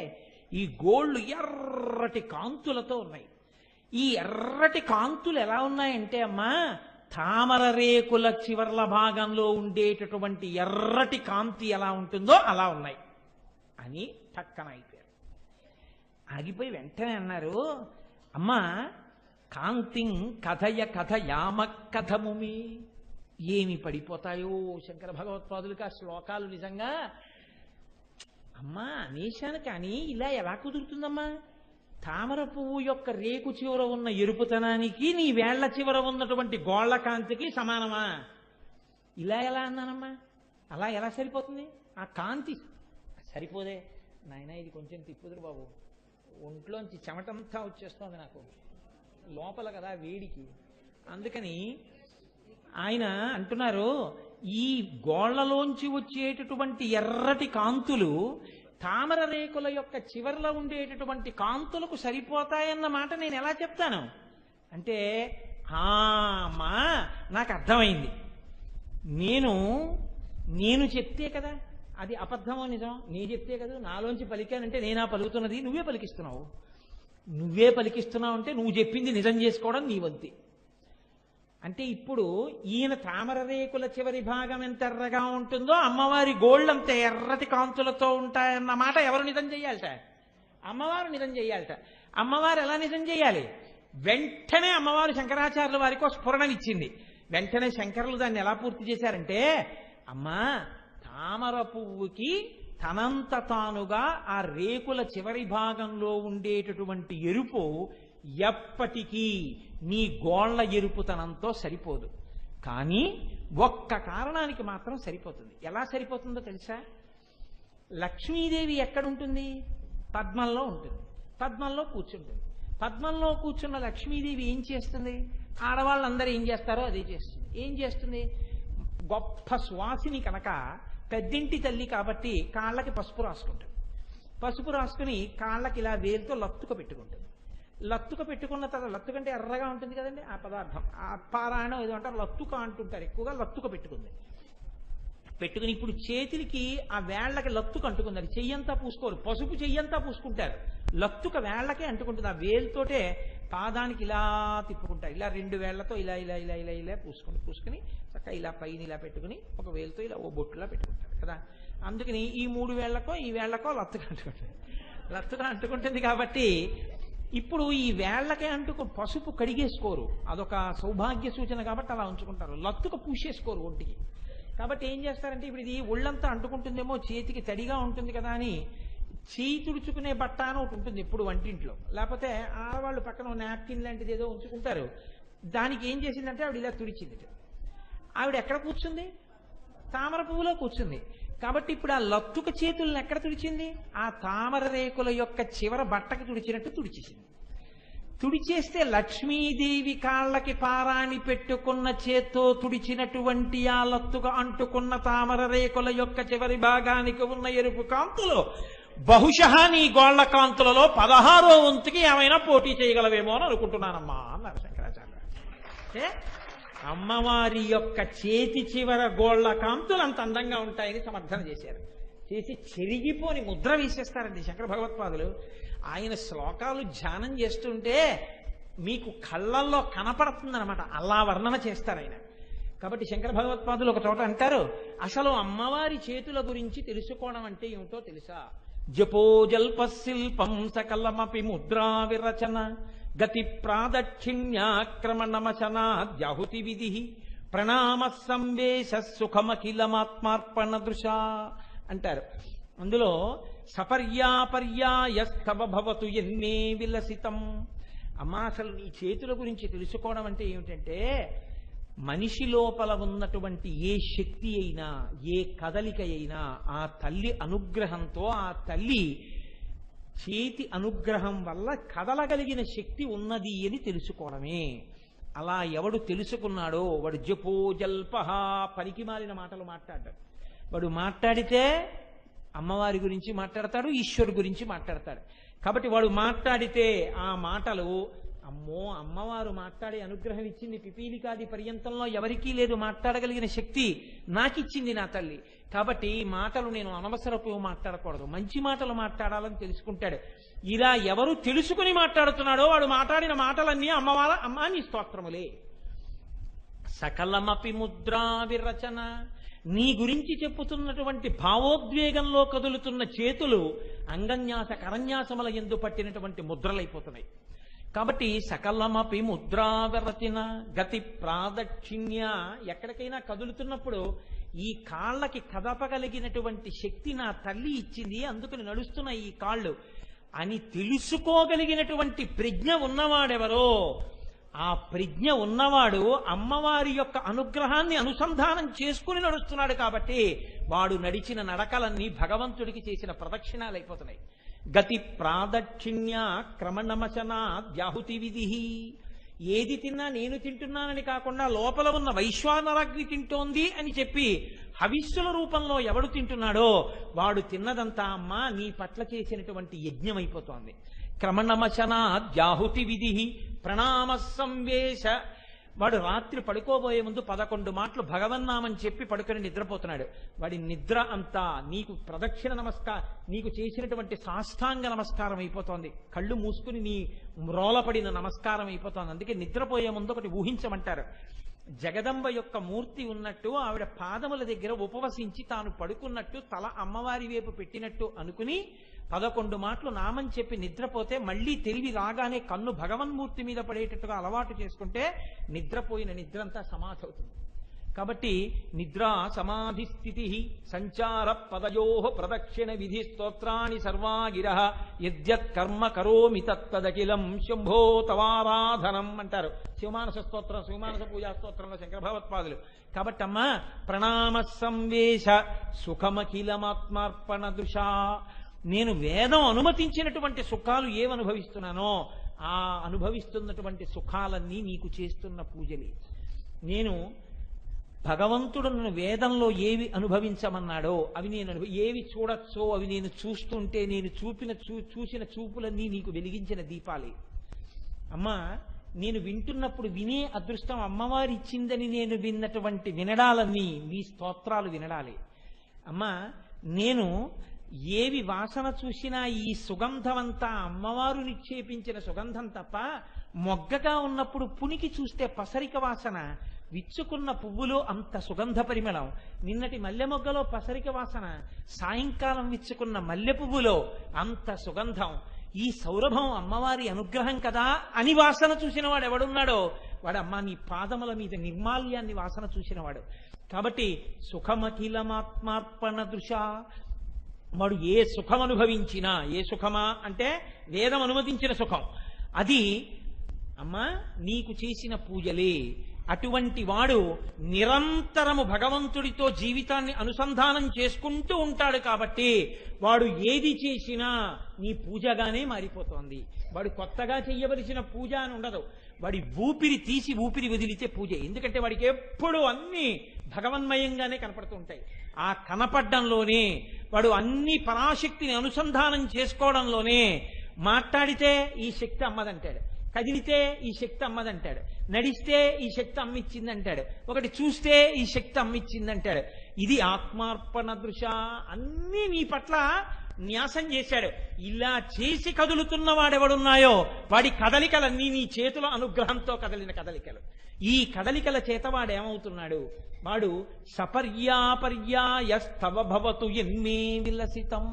ఈ గోళ్లు ఎర్రటి కాంతులతో ఉన్నాయి. ఈ ఎర్రటి కాంతులు ఎలా ఉన్నాయంటే అమ్మా తామర రేకుల చివర్ల భాగంలో ఉండేటటువంటి ఎర్రటి కాంతి ఎలా ఉంటుందో అలా ఉన్నాయి అని పక్కన అయిపోయారు. ఆగిపోయి వెంటనే అన్నారు, అమ్మా కాంతిం కథయ కథయామ కథముమి. ఏమి పడిపోతాయో శంకర భగవత్పాదులకి ఆ శ్లోకాలు నిజంగా. అమ్మా అనేశాను కానీ ఇలా ఎలా కుదురుతుందమ్మా? తామర పువ్వు యొక్క రేకు చివర ఉన్న ఎరుపుతనానికి నీ వేళ్ల చివర ఉన్నటువంటి గోళ్ల కాంతికి సమానమా? ఇలా ఎలా అన్నానమ్మా? అలా ఎలా సరిపోతుంది? ఆ కాంతి సరిపోదే నాయన, ఇది కొంచెం తిప్పుదురు బాబు, ఒంట్లోంచి చెమటంతా వచ్చేస్తోంది నాకు లోపల కదా వేడికి. అందుకని ఆయన అంటున్నారు, ఈ గోళ్లలోంచి వచ్చేటటువంటి ఎర్రటి కాంతులు తామర రేకుల యొక్క చివర్లో ఉండేటటువంటి కాంతులకు సరిపోతాయన్న మాట నేను ఎలా చెప్తాను అంటే, అమ్మా నాకు అర్థమైంది, నేను చెప్తే కదా అది అబద్ధమో నిజం, నీ చెప్తే కదా నాలోంచి పలికానంటే నేనా పలుకుతున్నది, నువ్వే పలికిస్తున్నావు. నువ్వే పలికిస్తున్నావు అంటే నువ్వు చెప్పింది నిజం చేసుకోవడం నీ వంతి. అంటే ఇప్పుడు ఈయన తామర రేకుల చివరి భాగం ఎంత ఎర్రగా ఉంటుందో అమ్మవారి గోళ్ళంత ఎర్రటి కాంతులతో ఉంటాయన్న మాట ఎవరు నిజం చెయ్యాలట? అమ్మవారు నిజం చెయ్యాలట. అమ్మవారు ఎలా నిజం చెయ్యాలి? వెంటనే అమ్మవారు శంకరాచార్యుల వారికి స్ఫురణనిచ్చింది. వెంటనే శంకరులు దాన్ని ఎలా పూర్తి చేశారంటే, అమ్మా తామర పువ్వుకి తనంత తానుగా ఆ రేకుల చివరి భాగంలో ఉండేటటువంటి ఎరుపు ఎప్పటికీ నీ గోళ్ల ఎరుపుతనంతో సరిపోదు. కానీ ఒక్క కారణానికి మాత్రం సరిపోతుంది. ఎలా సరిపోతుందో తెలుసా? లక్ష్మీదేవి ఎక్కడుంటుంది? పద్మంలో ఉంటుంది. పద్మంలో కూర్చుంటుంది. పద్మంలో కూర్చున్న లక్ష్మీదేవి ఏం చేస్తుంది? ఆడవాళ్ళందరూ ఏం చేస్తారో అదే చేస్తుంది. ఏం చేస్తుంది? గొప్ప సువాసిని కనుక పెద్దింటి తల్లి కాబట్టి కాళ్ళకి పసుపు రాసుకుంటుంది. పసుపు రాసుకుని కాళ్ళకి ఇలా వేలుతో లత్తుక పెట్టుకుంటుంది. లత్తుక పెట్టుకున్న తర్వాత, లత్తుకంటే ఎర్రగా ఉంటుంది కదండి ఆ పదార్థం, ఆ పారాయణం ఏదో అంటారు, లత్తుక అంటుంటారు, ఎక్కువగా లత్తుక పెట్టుకుంది. పెట్టుకుని ఇప్పుడు చేతులకి ఆ వేళ్లకి లత్తుక అంటుకుంది. అది చెయ్యంతా పూసుకోరు, పసుపు చెయ్యంతా పూసుకుంటారు, లత్తుక వేళ్లకే అంటుకుంటుంది. ఆ వేలుతోటే పాదానికి ఇలా తిప్పుకుంటారు. ఇలా 2 వేళ్లతో ఇలా ఇలా ఇలా ఇలా ఇలా పూసుకుని చక్కగా ఇలా పైన ఇలా పెట్టుకుని ఒక వేలుతో ఇలా ఓ బొట్టులా పెట్టుకుంటారు కదా. అందుకని ఈ 3 వేళ్లకో ఈ వేళ్లకో లత్తుక అంటుకుంటుంది. లత్తుక అంటుకుంటుంది కాబట్టి ఇప్పుడు ఈ వేళ్లకే పసుపు కడిగేసుకోరు, అదొక సౌభాగ్య సూచన కాబట్టి అలా ఉంచుకుంటారు. లత్తుక పూసేసుకోరు ఒంటికి. కాబట్టి ఏం చేస్తారంటే ఇప్పుడు ఇది ఒళ్ళంతా అంటుకుంటుందేమో, చేతికి తడిగా ఉంటుంది కదా అని చేయి తుడుచుకునే బట్ట అని ఒకటి ఉంటుంది ఎప్పుడు వంటింట్లో. లేకపోతే ఆడవాళ్ళు పక్కన నాప్కిన్ లాంటిది ఏదో ఉంచుకుంటారు. దానికి ఏం చేసిందంటే ఆవిడ ఇలా తుడిచింది. ఆవిడ ఎక్కడ కూర్చుంది? తామర పువ్వులో కూర్చుంది. కాబట్టి ఇప్పుడు ఆ లత్తుక చేతులను ఎక్కడ తుడిచింది? ఆ తామర రేకుల యొక్క చివర బట్టకి తుడిచినట్టు తుడిచేసింది. తుడిచేస్తే లక్ష్మీదేవి కాళ్ళకి పారాణి పెట్టుకున్న చేత్తో తుడిచినటువంటి ఆ లత్తుగా అంటుకున్న తామర రేకుల యొక్క చివరి భాగానికి ఉన్న ఎరుపు కాంతులు బహుశా నీ గోళ్ల కాంతులలో 16వ వంతుకి ఏమైనా పోటీ చేయగలవేమో అని అనుకుంటున్నానమ్మా అన్నారు శంకరాచార్య. అమ్మవారి యొక్క చేతి చివర గోళ్ల కాంతులు అంత అందంగా ఉంటాయని సమర్థన చేశారు. చేసి చెరిగిపోని ముద్ర వేసేస్తారండి శంకర భగవత్పాదులు. ఆయన శ్లోకాలు ధ్యానం చేస్తుంటే మీకు కళ్ళల్లో కనపడుతుందనమాట, అలా వర్ణన చేస్తారు ఆయన. కాబట్టి శంకర భగవత్పాదులు ఒక చోట అంటారు, అసలు అమ్మవారి చేతుల గురించి తెలుసుకోవడం అంటే ఏమిటో తెలుసా? జపోజల్ప శిల్పం సకలమపి ముద్రా విరచన గతి ప్రాదక్షిణ్యాక్రమణమశనాద్యాహుతి విధి ప్రణామ సంవేశ సుఖమఖిలమాత్మార్పణ దృశా అంటారు. అందులో సపర్యాపర్యాయస్తవ భవతు ఎన్నే విలసితం. అమ్మా అసలు నీ చేతుల గురించి తెలుసుకోవడం అంటే ఏమిటంటే, మనిషి లోపల ఉన్నటువంటి ఏ శక్తి అయినా ఏ కదలిక అయినా ఆ తల్లి అనుగ్రహంతో, ఆ తల్లి చేతి అనుగ్రహం వల్ల కదలగలిగిన శక్తి ఉన్నది అని తెలుసుకోవడమే. అలా ఎవడు తెలుసుకున్నాడో వాడు జపోజల్పహ, పనికి మాలిన మాటలు మాట్లాడాడు. వాడు మాట్లాడితే అమ్మవారి గురించి మాట్లాడతాడు, ఈశ్వరు గురించి మాట్లాడతాడు. కాబట్టి వాడు మాట్లాడితే ఆ మాటలు, అమ్మో అమ్మవారు మాట్లాడే అనుగ్రహం ఇచ్చింది, పిపీలికాది పర్యంతంలో ఎవరికీ లేదు మాట్లాడగలిగిన శక్తి, నాకిచ్చింది నా తల్లి. కాబట్టి ఈ మాటలు నేను అనవసరపు మాట్లాడకూడదు, మంచి మాటలు మాట్లాడాలని తెలుసుకుంటాడు. ఇలా ఎవరు తెలుసుకుని మాట్లాడుతున్నాడో వాడు మాట్లాడిన మాటలన్నీ అమ్మా నీ స్తోత్రములే. సకలమపి ముద్రా విరచన, నీ గురించి చెప్పుతున్నటువంటి భావోద్వేగంలో కదులుతున్న చేతులు అంగన్యాస కరన్యాసముల యందు పట్టినటువంటి ముద్రలైపోతున్నాయి. కాబట్టి సకలమపి ముద్రా విరచన గతి ప్రాదక్షిణ్య, ఎక్కడికైనా కదులుతున్నప్పుడు ఈ కాళ్ళకి కదపగలిగినటువంటి శక్తి నా తల్లి ఇచ్చింది, అందుకని నడుస్తున్న ఈ కాళ్ళు అని తెలుసుకోగలిగినటువంటి ప్రజ్ఞ ఉన్నవాడెవరో, ఆ ప్రజ్ఞ ఉన్నవాడు అమ్మవారి యొక్క అనుగ్రహాన్ని అనుసంధానం చేసుకుని నడుస్తున్నాడు. కాబట్టి వాడు నడిచిన నడకలన్నీ భగవంతుడికి చేసిన ప్రదక్షిణాలు అయిపోతున్నాయి. గతి ప్రాదక్షిణ్య క్రమణమశనాద్యాహుతి విధి. ఏది తిన్నా నేను తింటున్నానని కాకుండా లోపల ఉన్న వైశ్వానరాగ్ని తింటోంది అని చెప్పి హవిస్సుల రూపంలో ఎవడు తింటున్నాడో వాడు తిన్నదంతా అమ్మా నీ పట్ల చేసినటువంటి యజ్ఞం అయిపోతోంది. క్రమణమశనాద్యాహుతి విధి ప్రణామ సంవేశ. వాడు రాత్రి పడుకోబోయే ముందు 11 మాటలు భగవన్నామం చెప్పి పడుకొని నిద్రపోతున్నాడు. వాడి నిద్ర అంతా నీకు ప్రదక్షిణ నీకు చేసినటువంటి సాష్టాంగ నమస్కారం అయిపోతోంది. కళ్ళు మూసుకుని నీ మ్రోలపడిన నమస్కారం అయిపోతోంది. అందుకే నిద్రపోయే ముందు ఒకటి ఊహించమంటారు. జగదంబ యొక్క మూర్తి ఉన్నట్టు ఆవిడ పాదముల దగ్గర ఉపవసించి తాను పడుకున్నట్టు తల అమ్మవారి వైపు పెట్టినట్టు అనుకుని 11 మాటలు నామం చెప్పి నిద్రపోతే మళ్ళీ తెలివి రాగానే కన్ను భగవన్మూర్తి మీద పడేటట్టుగా అలవాటు చేసుకుంటే నిద్రపోయిన నిద్రంతా సమాధి అవుతుంది. కాబట్టి నిద్రా సమాధి స్థితి సంచార పదయో ప్రదక్షిణ విధి స్తోత్రాన్ని సర్వాగిర యద్యత్ కర్మ కరోమి తత్తదఖిలం శంభో తవారాధనం అంటారు శివమానస స్తోత్రం, శివమానస పూజా స్తోత్రంలో శంకర భగవత్పాదులు. కాబట్టి అమ్మా ప్రణామ సంవేశ సుఖమఖిలమాత్మార్పణ దృశా, నేను వేదం అనుమతించినటువంటి సుఖాలు ఏమనుభవిస్తున్నానో ఆ అనుభవిస్తున్నటువంటి సుఖాలన్నీ నీకు చేస్తున్న పూజలే. నేను భగవంతుడు నన్ను వేదంలో ఏవి అనుభవించమన్నాడో అవి నేను ఏవి చూడొచ్చో అవి నేను చూస్తుంటే నేను చూసిన చూపులన్నీ నీకు వెలిగించిన దీపాలే. అమ్మా నేను వింటున్నప్పుడు వినే అదృష్టం అమ్మవారి ఇచ్చిందని నేను విన్నటువంటి వినడాలన్నీ మీ స్తోత్రాలు వినడాలే. అమ్మా నేను ఏవి వాసన చూసినా ఈ సుగంధమంతా అమ్మవారు నిక్షేపించిన సుగంధం తప్ప, మొగ్గగా ఉన్నప్పుడు పునికి చూస్తే పసరిక వాసన, విచ్చుకున్న పువ్వులో అంత సుగంధ పరిమళం, నిన్నటి మల్లె మొగ్గలో పసరిక వాసన, సాయంకాలం విచ్చుకున్న మల్లె పువ్వులో అంత సుగంధం, ఈ సౌరభం అమ్మవారి అనుగ్రహం కదా అని వాసన చూసిన వాడు ఎవడున్నాడో వాడు అమ్మ నీ పాదముల మీద నిర్మాల్యాన్ని వాసన చూసినవాడు. కాబట్టి సుఖమఖిలమాత్మార్పణ దృశ, వాడు ఏ సుఖం అనుభవించినా, ఏ సుఖమా అంటే వేదం అనుమతించిన సుఖం, అది అమ్మా నీకు చేసిన పూజలే. అటువంటి వాడు నిరంతరము భగవంతుడితో జీవితాన్ని అనుసంధానం చేసుకుంటూ ఉంటాడు. కాబట్టి వాడు ఏది చేసినా నీ పూజగానే మారిపోతోంది. వాడు కొత్తగా చెయ్యవలసిన పూజ అని ఉండదు. వాడి ఊపిరి తీసి ఊపిరి వదిలితే పూజ. ఎందుకంటే వాడికి ఎప్పుడు అన్ని భగవన్మయంగానే కనపడుతూ ఉంటాయి. ఆ కనపడ్డంలోనే వాడు అన్ని పరాశక్తిని అనుసంధానం చేసుకోవడంలోనే, మాట్లాడితే ఈ శక్తి అమ్మదంటాడు, కదిలితే ఈ శక్తి అమ్మదంటాడు, నడిస్తే ఈ శక్తి అమ్మిచ్చిందంటాడు, ఒకటి చూస్తే ఈ శక్తి అమ్మిచ్చిందంటాడు. ఇది ఆత్మార్పణ దృశ. అన్నీ నీ పట్ల న్యాసం చేశాడు. ఇలా చేసి కదులుతున్న వాడెవడున్నాయో వాడి కదలికలన్నీ నీ చేతుల అనుగ్రహంతో కదిలిన కదలికలు. ఈ కదలికల చేత వాడేమవుతున్నాడు? వాడు సపర్యాపర్యాయస్తవ భవతు ఎన్మే విలసితం.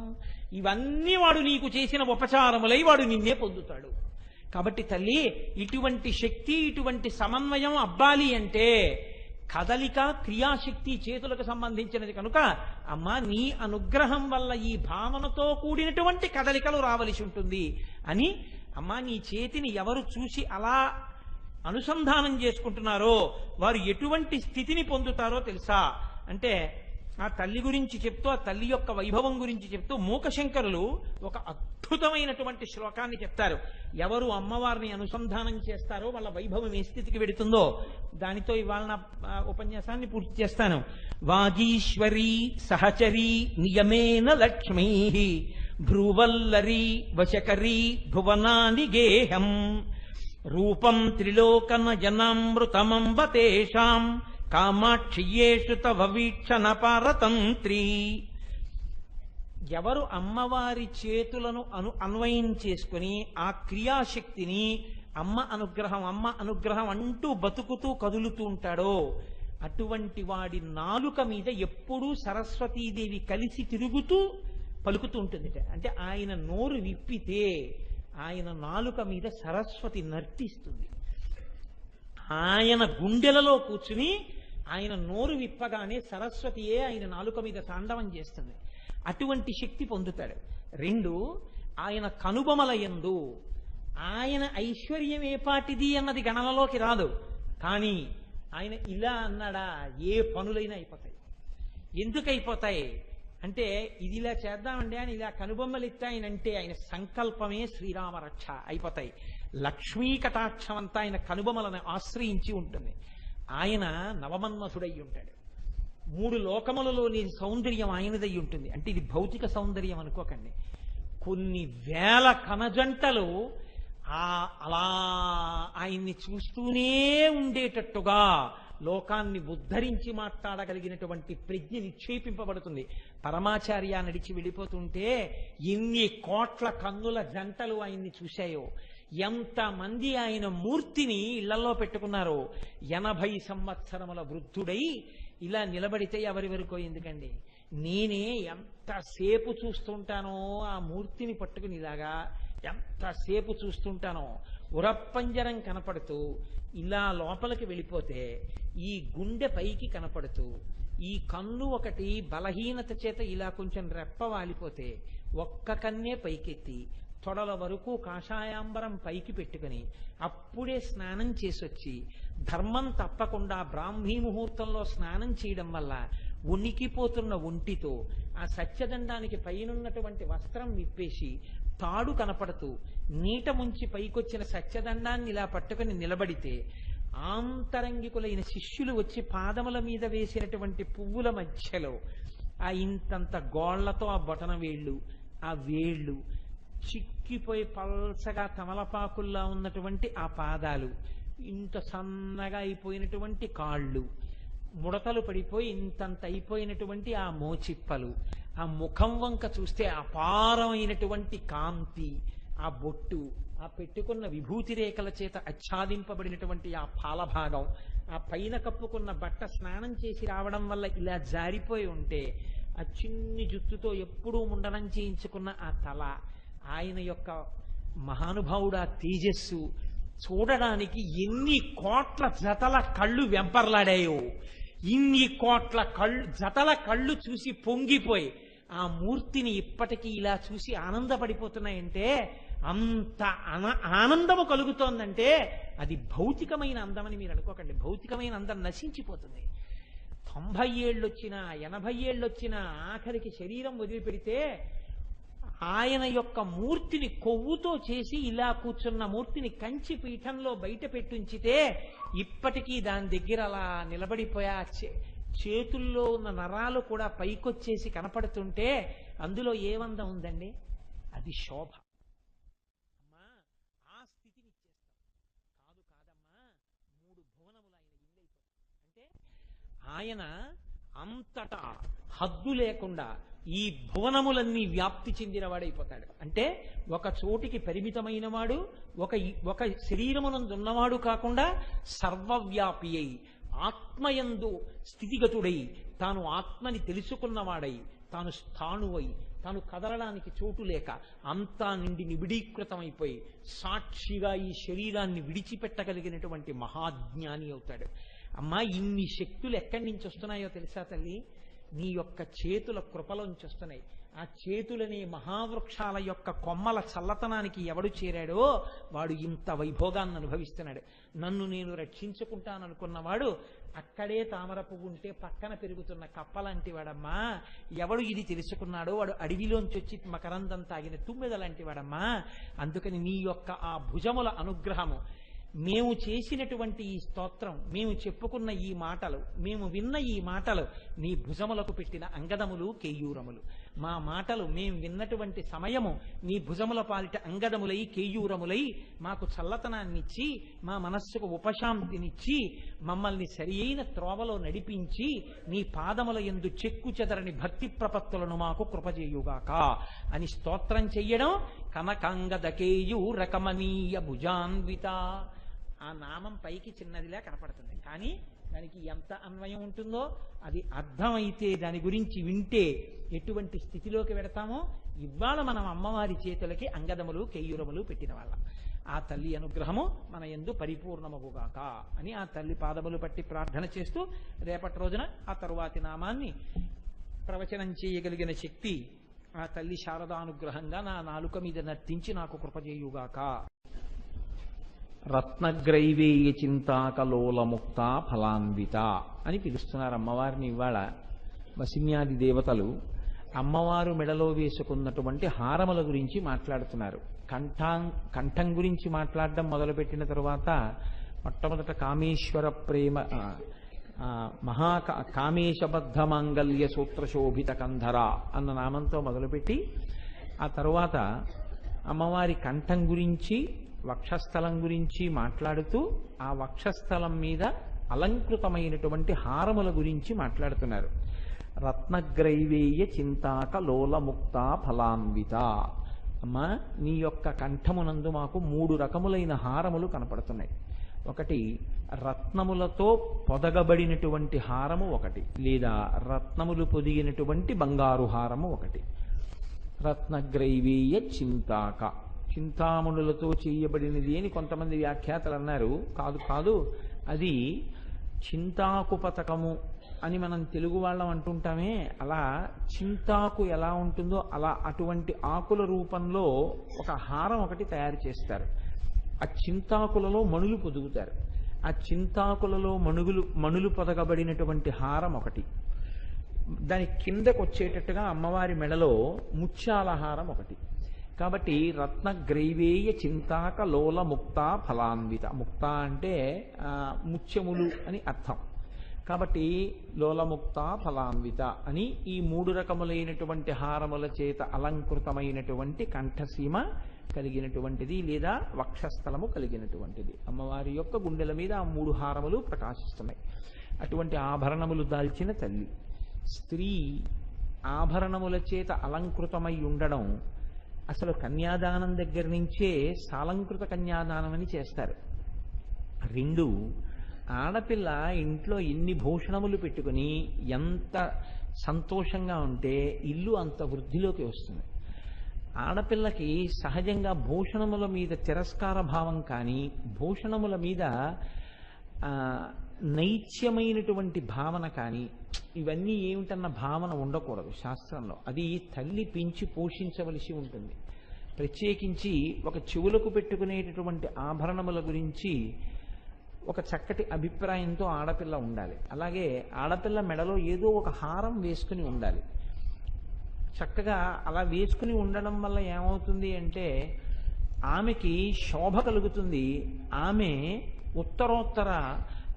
ఇవన్నీ వాడు నీకు చేసిన ఉపచారములై వాడు నిన్నే పొందుతాడు. కాబట్టి తల్లి, ఇటువంటి శక్తి, ఇటువంటి సమన్వయం అబ్బాలి అంటే కదలిక, క్రియాశక్తి చేతులకు సంబంధించినది కనుక అమ్మా నీ అనుగ్రహం వల్ల ఈ భావనతో కూడినటువంటి కదలికలు రావలసి ఉంటుంది అని, అమ్మా నీ చేతిని ఎవరు చూసి అలా అనుసంధానం చేసుకుంటున్నారో వారు ఎటువంటి స్థితిని పొందుతారో తెలుసా అంటే, ఆ తల్లి గురించి చెప్తూ, ఆ తల్లి యొక్క వైభవం గురించి చెప్తూ మూకశంకరులు ఒక అద్భుతమైనటువంటి శ్లోకాన్ని చెప్తారు. ఎవరు అమ్మవారిని అనుసంధానం చేస్తారో వాళ్ళ వైభవం ఏ స్థితికి వెడుతుందో దానితో ఇవాళ నా ఉపన్యాసాన్ని పూర్తి చేస్తాను. వాగీశ్వరీ సహచరీ నియమేన లక్ష్మీ భ్రువల్లరీ వశకరీ భువనాని గేహం రూపం త్రిలోకనయనామృతమంబ తేషాం కామాక్షియేషు తవ వీక్షణ పారతంత్రీ. ఎవరు అమ్మవారి చేతులను అన్వయం చేసుకుని ఆ క్రియాశక్తిని అమ్మ అనుగ్రహం అంటూ బతుకుతూ కదులుతూ ఉంటాడో అటువంటి వాడి నాలుక మీద ఎప్పుడూ సరస్వతీదేవి కలిసి తిరుగుతూ పలుకుతూ ఉంటుంది. అంటే ఆయన నోరు విప్పితే ఆయన నాలుక మీద సరస్వతి నర్తిస్తుంది. ఆయన గుండెలలో కూర్చుని ఆయన నోరు విప్పగానే సరస్వతియే ఆయన నాలుక మీద తాండవం చేస్తుంది. అటువంటి శక్తి పొందుతాడు. రెండు, ఆయన కనుబొమల యందు ఆయన ఐశ్వర్యం ఏ పాటిది అన్నది గణనలోకి రాదు. కానీ ఆయన ఇలా అన్నాడా ఏ పనులైనా అయిపోతాయి. ఎందుకు అయిపోతాయి అంటే, ఇది ఇలా చేద్దామండి అని ఇలా కనుబొమ్మలు ఎత్తాయనంటే ఆయన సంకల్పమే శ్రీరామ రక్ష అయిపోతాయి. లక్ష్మీ కటాక్షం అంతా ఆయన కనుబొమ్మలను ఆశ్రయించి ఉంటుంది. ఆయన నవమన్మథుడై ఉంటాడు. 3 లోకములలోని సౌందర్యం ఆయనదై ఉంటుంది. అంటే ఇది భౌతిక సౌందర్యం అనుకోకండి. కొన్ని వేల కనజంటలు అలా ఆయన్ని చూస్తూనే ఉండేటట్టుగా లోకాన్ని ఉద్ధరించి మాట్లాడగలిగినటువంటి ప్రజ్ఞ నిక్షేపింపబడుతుంది. పరమాచార్య నడిచి వెళ్ళిపోతుంటే ఎన్ని కోట్ల కన్నుల జంటలు ఆయన్ని చూశాయో, ఎంతమంది ఆయన మూర్తిని ఇళ్లలో పెట్టుకున్నారో. 80 సంవత్సరముల వృద్ధుడై ఇలా నిలబడితే ఎవరి వరకు ఎందుకండి, నేనే ఎంతసేపు చూస్తుంటానో ఆ మూర్తిని పట్టుకుని, ఇలాగా ఎంతసేపు చూస్తుంటానో. ఉరప్పంజరం కనపడుతూ ఇలా లోపలికి వెళ్ళిపోతే ఈ గుండె పైకి కనపడుతూ ఈ కన్ను ఒకటి బలహీనత చేత ఇలా కొంచెం రెప్ప వాలిపోతే ఒక్క కన్నే పైకెత్తి తొడల వరకు కాషాయాంబరం పైకి పెట్టుకుని అప్పుడే స్నానం చేసొచ్చి ధర్మం తప్పకుండా బ్రాహ్మీ ముహూర్తంలో స్నానం చేయడం వల్ల ఉనికిపోతున్న ఒంటితో ఆ సత్యదండానికి పైనున్నటువంటి వస్త్రం విప్పేసి తాడు కనపడుతూ నీట ముంచి పైకొచ్చిన సత్యదండాన్ని ఇలా పట్టుకుని నిలబడితే ఆంతరంగికులైన శిష్యులు వచ్చి పాదముల మీద వేసినటువంటి పువ్వుల మధ్యలో ఆ ఇంతంత గోళ్లతో ఆ బొటన వేళ్ళు ఆ వేళ్ళు చిక్కిపోయి పల్సగా తమలపాకుల్లా ఉన్నటువంటి ఆ పాదాలు ఇంత సన్నగా అయిపోయినటువంటి కాళ్ళు ముడతలు పడిపోయి ఇంతంత అయిపోయినటువంటి ఆ మోచిప్పలు ఆ ముఖం వంక చూస్తే అపారమైనటువంటి కాంతి ఆ బొట్టు ఆ పెట్టుకున్న విభూతి రేఖల చేత ఆచ్ఛాదింపబడినటువంటి ఆ పాలభాగం ఆ పైన కప్పుకున్న బట్ట స్నానం చేసి రావడం వల్ల ఇలా జారిపోయి ఉంటే ఆ చిన్ని జుత్తుతో ఎప్పుడూ ముండనం చేయించుకున్న ఆ తల ఆయన యొక్క మహానుభావుడు ఆ తేజస్సు చూడడానికి ఎన్ని కోట్ల జతల కళ్ళు వెంపర్లాడాయో ఇన్ని కోట్ల జతల కళ్ళు చూసి పొంగిపోయి ఆ మూర్తిని ఇప్పటికీ ఇలా చూసి ఆనందపడిపోతున్నాయంటే అంత ఆనందము కలుగుతోందంటే అది భౌతికమైన అందమని మీరు అనుకోకండి. భౌతికమైన అందం నశించిపోతుంది. 90 ఏళ్ళు వచ్చినా 80 ఏళ్ళు వచ్చినా ఆఖరికి శరీరం వదిలిపెడితే ఆయన యొక్క మూర్తిని కొవ్వుతో చేసి ఇలా కూర్చున్న మూర్తిని కంచి పీఠంలో బయట పెట్టుంచితే ఇప్పటికీ దాని దగ్గర అలా నిలబడిపోయా చేతుల్లో ఉన్న నరాలు కూడా పైకొచ్చేసి కనపడుతుంటే అందులో ఏమందం ఉందండి? అది శోభ. అమ్మా ఆ స్థితిని ఇచ్చేస్తాం. కాదమ్మా 3 భువనములు ఆయన ఇల్లైపోతాయి అంటే ఆయన అంతటా హద్దు లేకుండా ఈ భువనములన్నీ వ్యాప్తి చెందినవాడైపోతాడు. అంటే ఒక చోటికి పరిమితమైన వాడు, ఒక శరీరమునందున్నవాడు కాకుండా సర్వవ్యాపి అయి ఆత్మయందు స్థితిగతుడై తాను ఆత్మని తెలుసుకున్నవాడై తాను స్థాణువై తాను కదలడానికి చోటు లేక అంతా నిండి నిబిడీకృతమైపోయి సాక్షిగా ఈ శరీరాన్ని విడిచిపెట్టగలిగినటువంటి మహాజ్ఞాని అవుతాడు. అమ్మా ఇన్ని శక్తులు ఎక్కడి నుంచి వస్తున్నాయో తెలుసా తల్లి? నీ యొక్క చేతుల కృపలోంచి వస్తున్నాయి. ఆ చేతులని మహావృక్షాల యొక్క కొమ్మల చల్లతనానికి ఎవడు చేరాడో వాడు ఇంత వైభోగాన్ని అనుభవిస్తున్నాడు. నన్ను నేను రక్షించుకుంటాననుకున్నవాడు అక్కడే తామర పువ్వు ఉంటే పక్కన పెరుగుతున్న కప్పలాంటి వాడమ్మా. ఎవడు ఇది తెలుసుకున్నాడో వాడు అడవిలోంచి వచ్చి మకరందం తాగిన తుమ్మెద లాంటి వాడమ్మా. అందుకని నీ యొక్క ఆ భుజముల అనుగ్రహము, మేము చేసినటువంటి ఈ స్తోత్రం, మేము చెప్పుకున్న ఈ మాటలు, మేము విన్న ఈ మాటలు నీ భుజములకు పెట్టిన అంగదములు కేయూరములు. మా మాటలు మేము విన్నటువంటి సమయము నీ భుజముల పాలిట అంగదములై కేయూరములై మాకు చల్లతనాన్నిచ్చి మా మనస్సుకు ఉపశాంతినిచ్చి మమ్మల్ని సరి అయిన త్రోవలో నడిపించి నీ పాదముల యందు చెక్కు చెదరని భక్తి ప్రపత్తులను మాకు కృపచేయుగాక అని స్తోత్రం చెయ్యడం కనకాంగదకేయూరకమనీయ భుజాన్విత. ఆ నామం పైకి చిన్నదిలా కనపడుతుంది, కానీ దానికి ఎంత అన్వయం ఉంటుందో అది అర్థమైతే దాని గురించి వింటే ఎటువంటి స్థితిలోకి వెడతామో ఇవాళ మనం అమ్మవారి చేతులకి అంగదములు కేయూరములు పెట్టిన వాళ్ళ. ఆ తల్లి అనుగ్రహము మన యందు పరిపూర్ణమగుగాక అని ఆ తల్లి పాదములు పట్టి ప్రార్థన చేస్తూ రేపటి రోజున ఆ తరువాతి నామాన్ని ప్రవచనం చేయగలిగిన శక్తి ఆ తల్లి శారదానుగ్రహంగా నా నాలుక మీద నర్తించి నాకు కృపచేయుగాక. రత్నగ్రైవేయ చింతాకలోలముక్త ఫలాన్విత అని పిలుస్తున్నారు అమ్మవారిని. ఇవాళ వసిన్యాది దేవతలు అమ్మవారు మెడలో వేసుకున్నటువంటి హారముల గురించి మాట్లాడుతున్నారు. కంఠం గురించి మాట్లాడడం మొదలుపెట్టిన తరువాత మొట్టమొదట కామేశ్వర ప్రేమ కామేశబద్ధ మాంగల్య సూత్రశోభిత కంధర అన్న నామంతో మొదలుపెట్టి ఆ తరువాత అమ్మవారి కంఠం గురించి వక్షస్థలం గురించి మాట్లాడుతూ ఆ వక్షస్థలం మీద అలంకృతమైనటువంటి హారముల గురించి మాట్లాడుతున్నారు. రత్నగ్రైవేయ చింతాక లోలముక్త ఫలాన్విత. అమ్మా నీ యొక్క కంఠమునందు మాకు 3 రకములైన హారములు కనపడుతున్నాయి. ఒకటి రత్నములతో పొదగబడినటువంటి హారము ఒకటి, లేదా రత్నములు పొదిగినటువంటి బంగారు హారము ఒకటి. రత్నగ్రైవేయ చింతాక చింతామణులతో చేయబడినది అని కొంతమంది వ్యాఖ్యాతలు అన్నారు. కాదు కాదు, అది చింతాకు పతకము అని మనం తెలుగు వాళ్ళం అంటుంటామే, అలా చింతాకు ఎలా ఉంటుందో అలా అటువంటి ఆకుల రూపంలో ఒక హారం ఒకటి తయారు చేస్తారు. ఆ చింతాకులలో మణులు పొదుగుతారు. ఆ చింతాకులలో మణులు పొదగబడినటువంటి హారం ఒకటి, దాని కిందకు వచ్చేటట్టుగా అమ్మవారి మెడలో ముత్యాల హారం ఒకటి. కాబట్టి రత్నగ్రైవేయ చింతాక లోల ముక్త ఫలాన్విత. ముక్త అంటే ముత్యములు అని అర్థం. కాబట్టి లోలముక్త ఫలాన్విత అని ఈ 3 రకములైనటువంటి హారముల చేత అలంకృతమైనటువంటి కంఠసీమ కలిగినటువంటిది లేదా వక్షస్థలము కలిగినటువంటిది. అమ్మవారి యొక్క గుండెల మీద ఆ 3 హారములు ప్రకాశిస్తున్నాయి. అటువంటి ఆభరణములు దాల్చిన తల్లి. స్త్రీ ఆభరణముల చేత అలంకృతమై ఉండడం అసలు కన్యాదానం దగ్గర నుంచే సాలంకృత కన్యాదానం అని చేస్తారు. 2, ఆడపిల్ల ఇంట్లో ఎన్ని భూషణములు పెట్టుకుని ఎంత సంతోషంగా ఉంటే ఇల్లు అంత వృద్ధిలోకి వస్తుంది. ఆడపిల్లకి సహజంగా భూషణముల మీద తిరస్కార భావం కానీ, భూషణముల మీద నైత్యమైనటువంటి భావన కానీ, ఇవన్నీ ఏమిటన్న భావన ఉండకూడదు శాస్త్రంలో. అది తల్లి పెంచి పోషించవలసి ఉంటుంది. ప్రత్యేకించి ఒక చెవులకు పెట్టుకునేటటువంటి ఆభరణముల గురించి ఒక చక్కటి అభిప్రాయంతో ఆడపిల్ల ఉండాలి. అలాగే ఆడపిల్ల మెడలో ఏదో ఒక హారం వేసుకుని ఉండాలి. చక్కగా అలా వేసుకుని ఉండడం వల్ల ఏమవుతుంది అంటే ఆమెకి శోభ కలుగుతుంది. ఆమె ఉత్తరోత్తర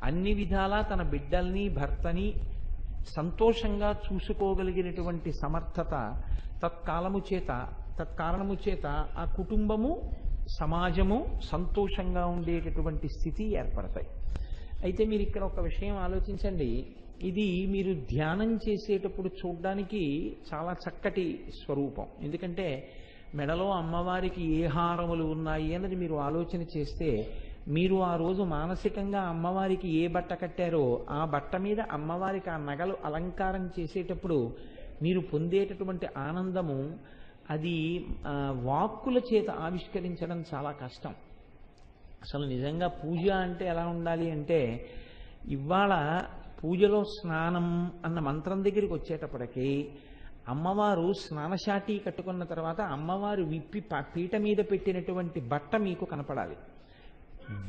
అన్ని విధాలా తన బిడ్డల్ని భర్తని సంతోషంగా చూసుకోగలిగినటువంటి సమర్థత తత్కారణము చేత ఆ కుటుంబము సమాజము సంతోషంగా ఉండేటటువంటి స్థితి ఏర్పడతాయి. అయితే మీరు ఇక్కడ ఒక విషయం ఆలోచించండి. ఇది మీరు ధ్యానం చేసేటప్పుడు చూడడానికి చాలా చక్కటి స్వరూపం. ఎందుకంటే మెడలో అమ్మవారికి ఏ హారములు ఉన్నాయి అన్నది మీరు ఆలోచన చేస్తే, మీరు ఆ రోజు మానసికంగా అమ్మవారికి ఏ బట్ట కట్టారో ఆ బట్ట మీద అమ్మవారికి ఆ నగలు అలంకారం చేసేటప్పుడు మీరు పొందేటటువంటి ఆనందము అది వాక్కుల చేత ఆవిష్కరించడం చాలా కష్టం. అసలు నిజంగా పూజ అంటే ఎలా ఉండాలి అంటే, ఇవాళ పూజలో స్నానం అన్న మంత్రం దగ్గరికి వచ్చేటప్పటికి అమ్మవారు స్నానశాటి కట్టుకున్న తర్వాత అమ్మవారు విప్పి పీట మీద పెట్టినటువంటి బట్ట మీకు కనపడాలి.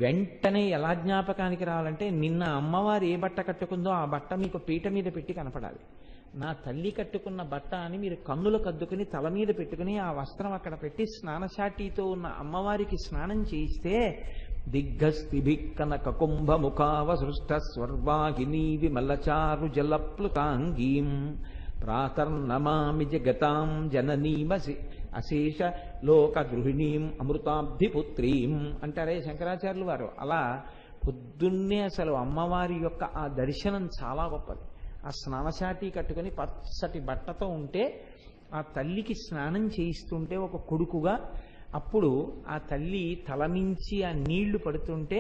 వెంటనే ఎలా జ్ఞాపకానికి రావాలంటే, నిన్న అమ్మవారు ఏ బట్ట కట్టుకుందో ఆ బట్ట మీకు పీట మీద పెట్టి కనపడాలి. నా తల్లి కట్టుకున్న బట్ట అని మీరు కన్నులు కద్దుకుని తల మీద పెట్టుకుని ఆ వస్త్రం అక్కడ పెట్టి స్నానశాటితో ఉన్న అమ్మవారికి స్నానం చేయిస్తే దిగ్గస్తిభిక్కనక కుంభముఖావ సృష్ట స్వర్వాహినీ విమలచారు జలప్లుతాంగీం ప్రాతర్నమామి జగతాం జననీమసి అశేష లోక గృహిణీం అమృతాబ్ధిపుత్రీం అంటారే శంకరాచార్యులు వారు. అలా పొద్దున్నే అసలు అమ్మవారి యొక్క ఆ దర్శనం చాలా గొప్పది. ఆ స్నానశాటి కట్టుకొని పచ్చటి బట్టతో ఉంటే ఆ తల్లికి స్నానం చేయిస్తుంటే ఒక కొడుకుగా, అప్పుడు ఆ తల్లి తలమించి ఆ నీళ్లు పడుతుంటే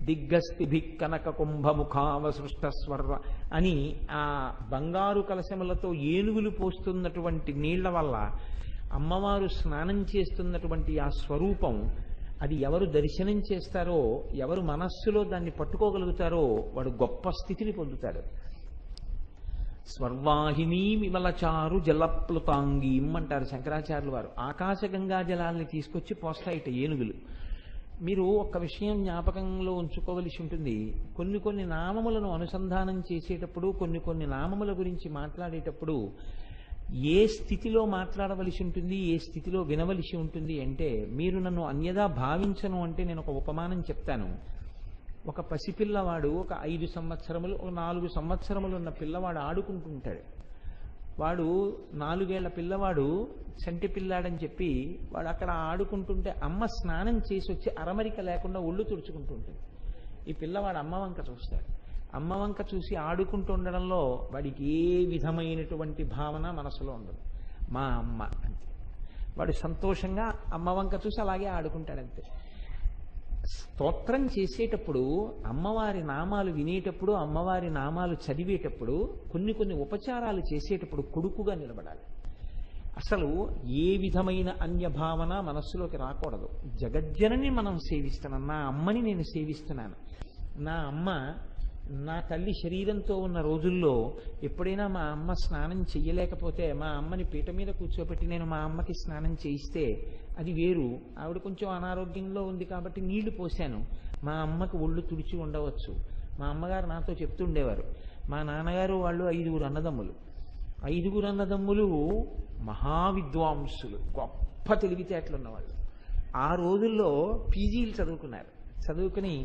దిగ్గస్తిభి కనక కుంభముఖావ సృష్ట స్వర్వ అని ఆ బంగారు కలశములతో ఏనుగులు పోస్తున్నటువంటి నీళ్ల వల్ల అమ్మవారు స్నానం చేస్తున్నటువంటి ఆ స్వరూపం, అది ఎవరు దర్శనం చేస్తారో, ఎవరు మనస్సులో దాన్ని పట్టుకోగలుగుతారో వాడు గొప్ప స్థితిని పొందుతాడు. స్వర్వాహినీ విమలచారు జలప్లుతాంగీం అంటారు శంకరాచార్యులు వారు. ఆకాశగంగా జలాల్ని తీసుకొచ్చి పోస్తాయిట ఏనుగులు. మీరు ఒక్క విషయం జ్ఞాపకంలో ఉంచుకోవలసి ఉంటుంది. కొన్ని నామములను అనుసంధానం చేసేటప్పుడు, కొన్ని నామముల గురించి మాట్లాడేటప్పుడు ఏ స్థితిలో మాట్లాడవలసి ఉంటుంది, ఏ స్థితిలో వినవలసి ఉంటుంది అంటే, మీరు నన్ను అన్యదా భావించను అంటే నేను ఒక ఉపమానం చెప్తాను. ఒక పసిపిల్లవాడు ఒక 5 సంవత్సరములు, ఒక 4 సంవత్సరములు ఉన్న పిల్లవాడు ఆడుకుంటుంటాడు. వాడు 4 ఏళ్ల పిల్లవాడు చంటి పిల్లాడని చెప్పి వాడు అక్కడ ఆడుకుంటుంటే అమ్మ స్నానం చేసి వచ్చి అరమరిక లేకుండా ఒళ్ళు తుడుచుకుంటుంటుంది. ఈ పిల్లవాడు అమ్మ వంక చూస్తాడు. అమ్మ వంక చూసి ఆడుకుంటుండడంలో వాడికి ఏ విధమైనటువంటి భావన మనసులో ఉండదు. మా అమ్మ అంతే. వాడు సంతోషంగా అమ్మ వంక చూసి అలాగే ఆడుకుంటాడంతే. స్తోత్రం చేసేటప్పుడు, అమ్మవారి నామాలు వినేటప్పుడు, అమ్మవారి నామాలు చదివేటప్పుడు, కొన్ని ఉపచారాలు చేసేటప్పుడు కొడుకుగా నిలబడాలి. అసలు ఏ విధమైన అన్యభావన మనస్సులోకి రాకూడదు. జగజ్జనని మనం సేవిస్తున్నాం. నా అమ్మని నేను సేవిస్తున్నాను. నా అమ్మ, నా తల్లి శరీరంతో ఉన్న రోజుల్లో ఎప్పుడైనా మా అమ్మ స్నానం చెయ్యలేకపోతే మా అమ్మని పీట మీద కూర్చోబెట్టి నేను మా అమ్మకి స్నానం చేయిస్తే అది వేరు. ఆవిడ కొంచెం అనారోగ్యంలో ఉంది కాబట్టి నీళ్లు పోశాను. మా అమ్మకి ఒళ్ళు తుడిచి ఉండవచ్చు. మా అమ్మగారు నాతో చెప్తుండేవారు, మా నాన్నగారు వాళ్ళు 5 అన్నదమ్ములు. 5 అన్నదమ్ములు మహావిద్వాంసులు, గొప్ప తెలివితేటలు ఉన్నవాళ్ళు. ఆ రోజుల్లో పీజీలు చదువుకున్నారు. చదువుకుని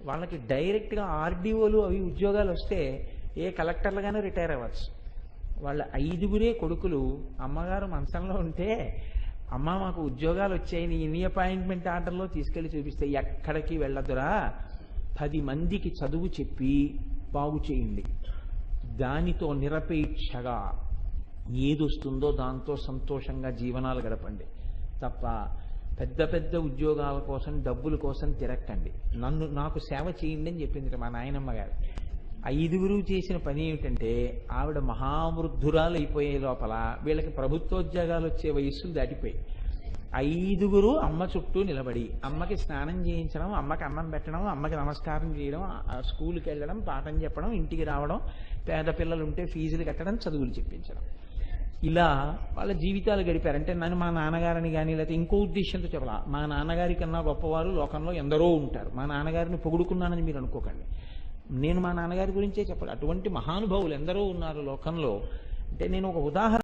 వాళ్ళకి డైరెక్ట్గా ఆర్డీఓలు అవి ఉద్యోగాలు వస్తే ఏ కలెక్టర్లుగానే రిటైర్ అవ్వచ్చు. వాళ్ళ 5 కొడుకులు. అమ్మగారు మంచంలో ఉంటే, అమ్మ మాకు ఉద్యోగాలు వచ్చాయని ఎన్ని అపాయింట్మెంట్ ఆర్డర్లో తీసుకెళ్లి చూపిస్తే, ఎక్కడికి వెళ్ళదురా, 10 మందికి చదువు చెప్పి బాగు చేయండి, దానితో నిరపేక్షగా ఏదొస్తుందో దాంతో సంతోషంగా జీవనాలు గడపండి తప్ప పెద్ద పెద్ద ఉద్యోగాల కోసం డబ్బుల కోసం తిరక్కండి, నాకు సేవ చేయండి అని చెప్పింది మా నాయనమ్మ గారు. 5 చేసిన పని ఏమిటంటే, ఆవిడ మహావృద్ధురాలు అయిపోయే లోపల వీళ్ళకి ప్రభుత్వోద్యోగాలు వచ్చే వయస్సులు దాటిపోయి 5 అమ్మ చుట్టూ నిలబడి అమ్మకి స్నానం చేయించడం, అమ్మకి అన్నం పెట్టడం, అమ్మకి నమస్కారం చేయడం, స్కూల్కి వెళ్ళడం, పాఠం చెప్పడం, ఇంటికి రావడం, పేద పిల్లలు ఉంటే ఫీజులు కట్టడం, చదువులు చెప్పించడం, ఇలా వాళ్ళ జీవితాలు గడిపారు. అంటే నన్ను మా నాన్నగారిని కానీ లేకపోతే ఇంకో ఉద్దేశంతో చెప్పాల, మా నాన్నగారి కన్నా గొప్పవారు లోకంలో ఎందరో ఉంటారు. మా నాన్నగారిని పొగుడుకున్నానని మీరు అనుకోకండి. నేను మా నాన్నగారి గురించే చెప్పాలి. అటువంటి మహానుభావులు ఎందరో ఉన్నారు లోకంలో. అంటే నేను ఒక ఉదాహరణ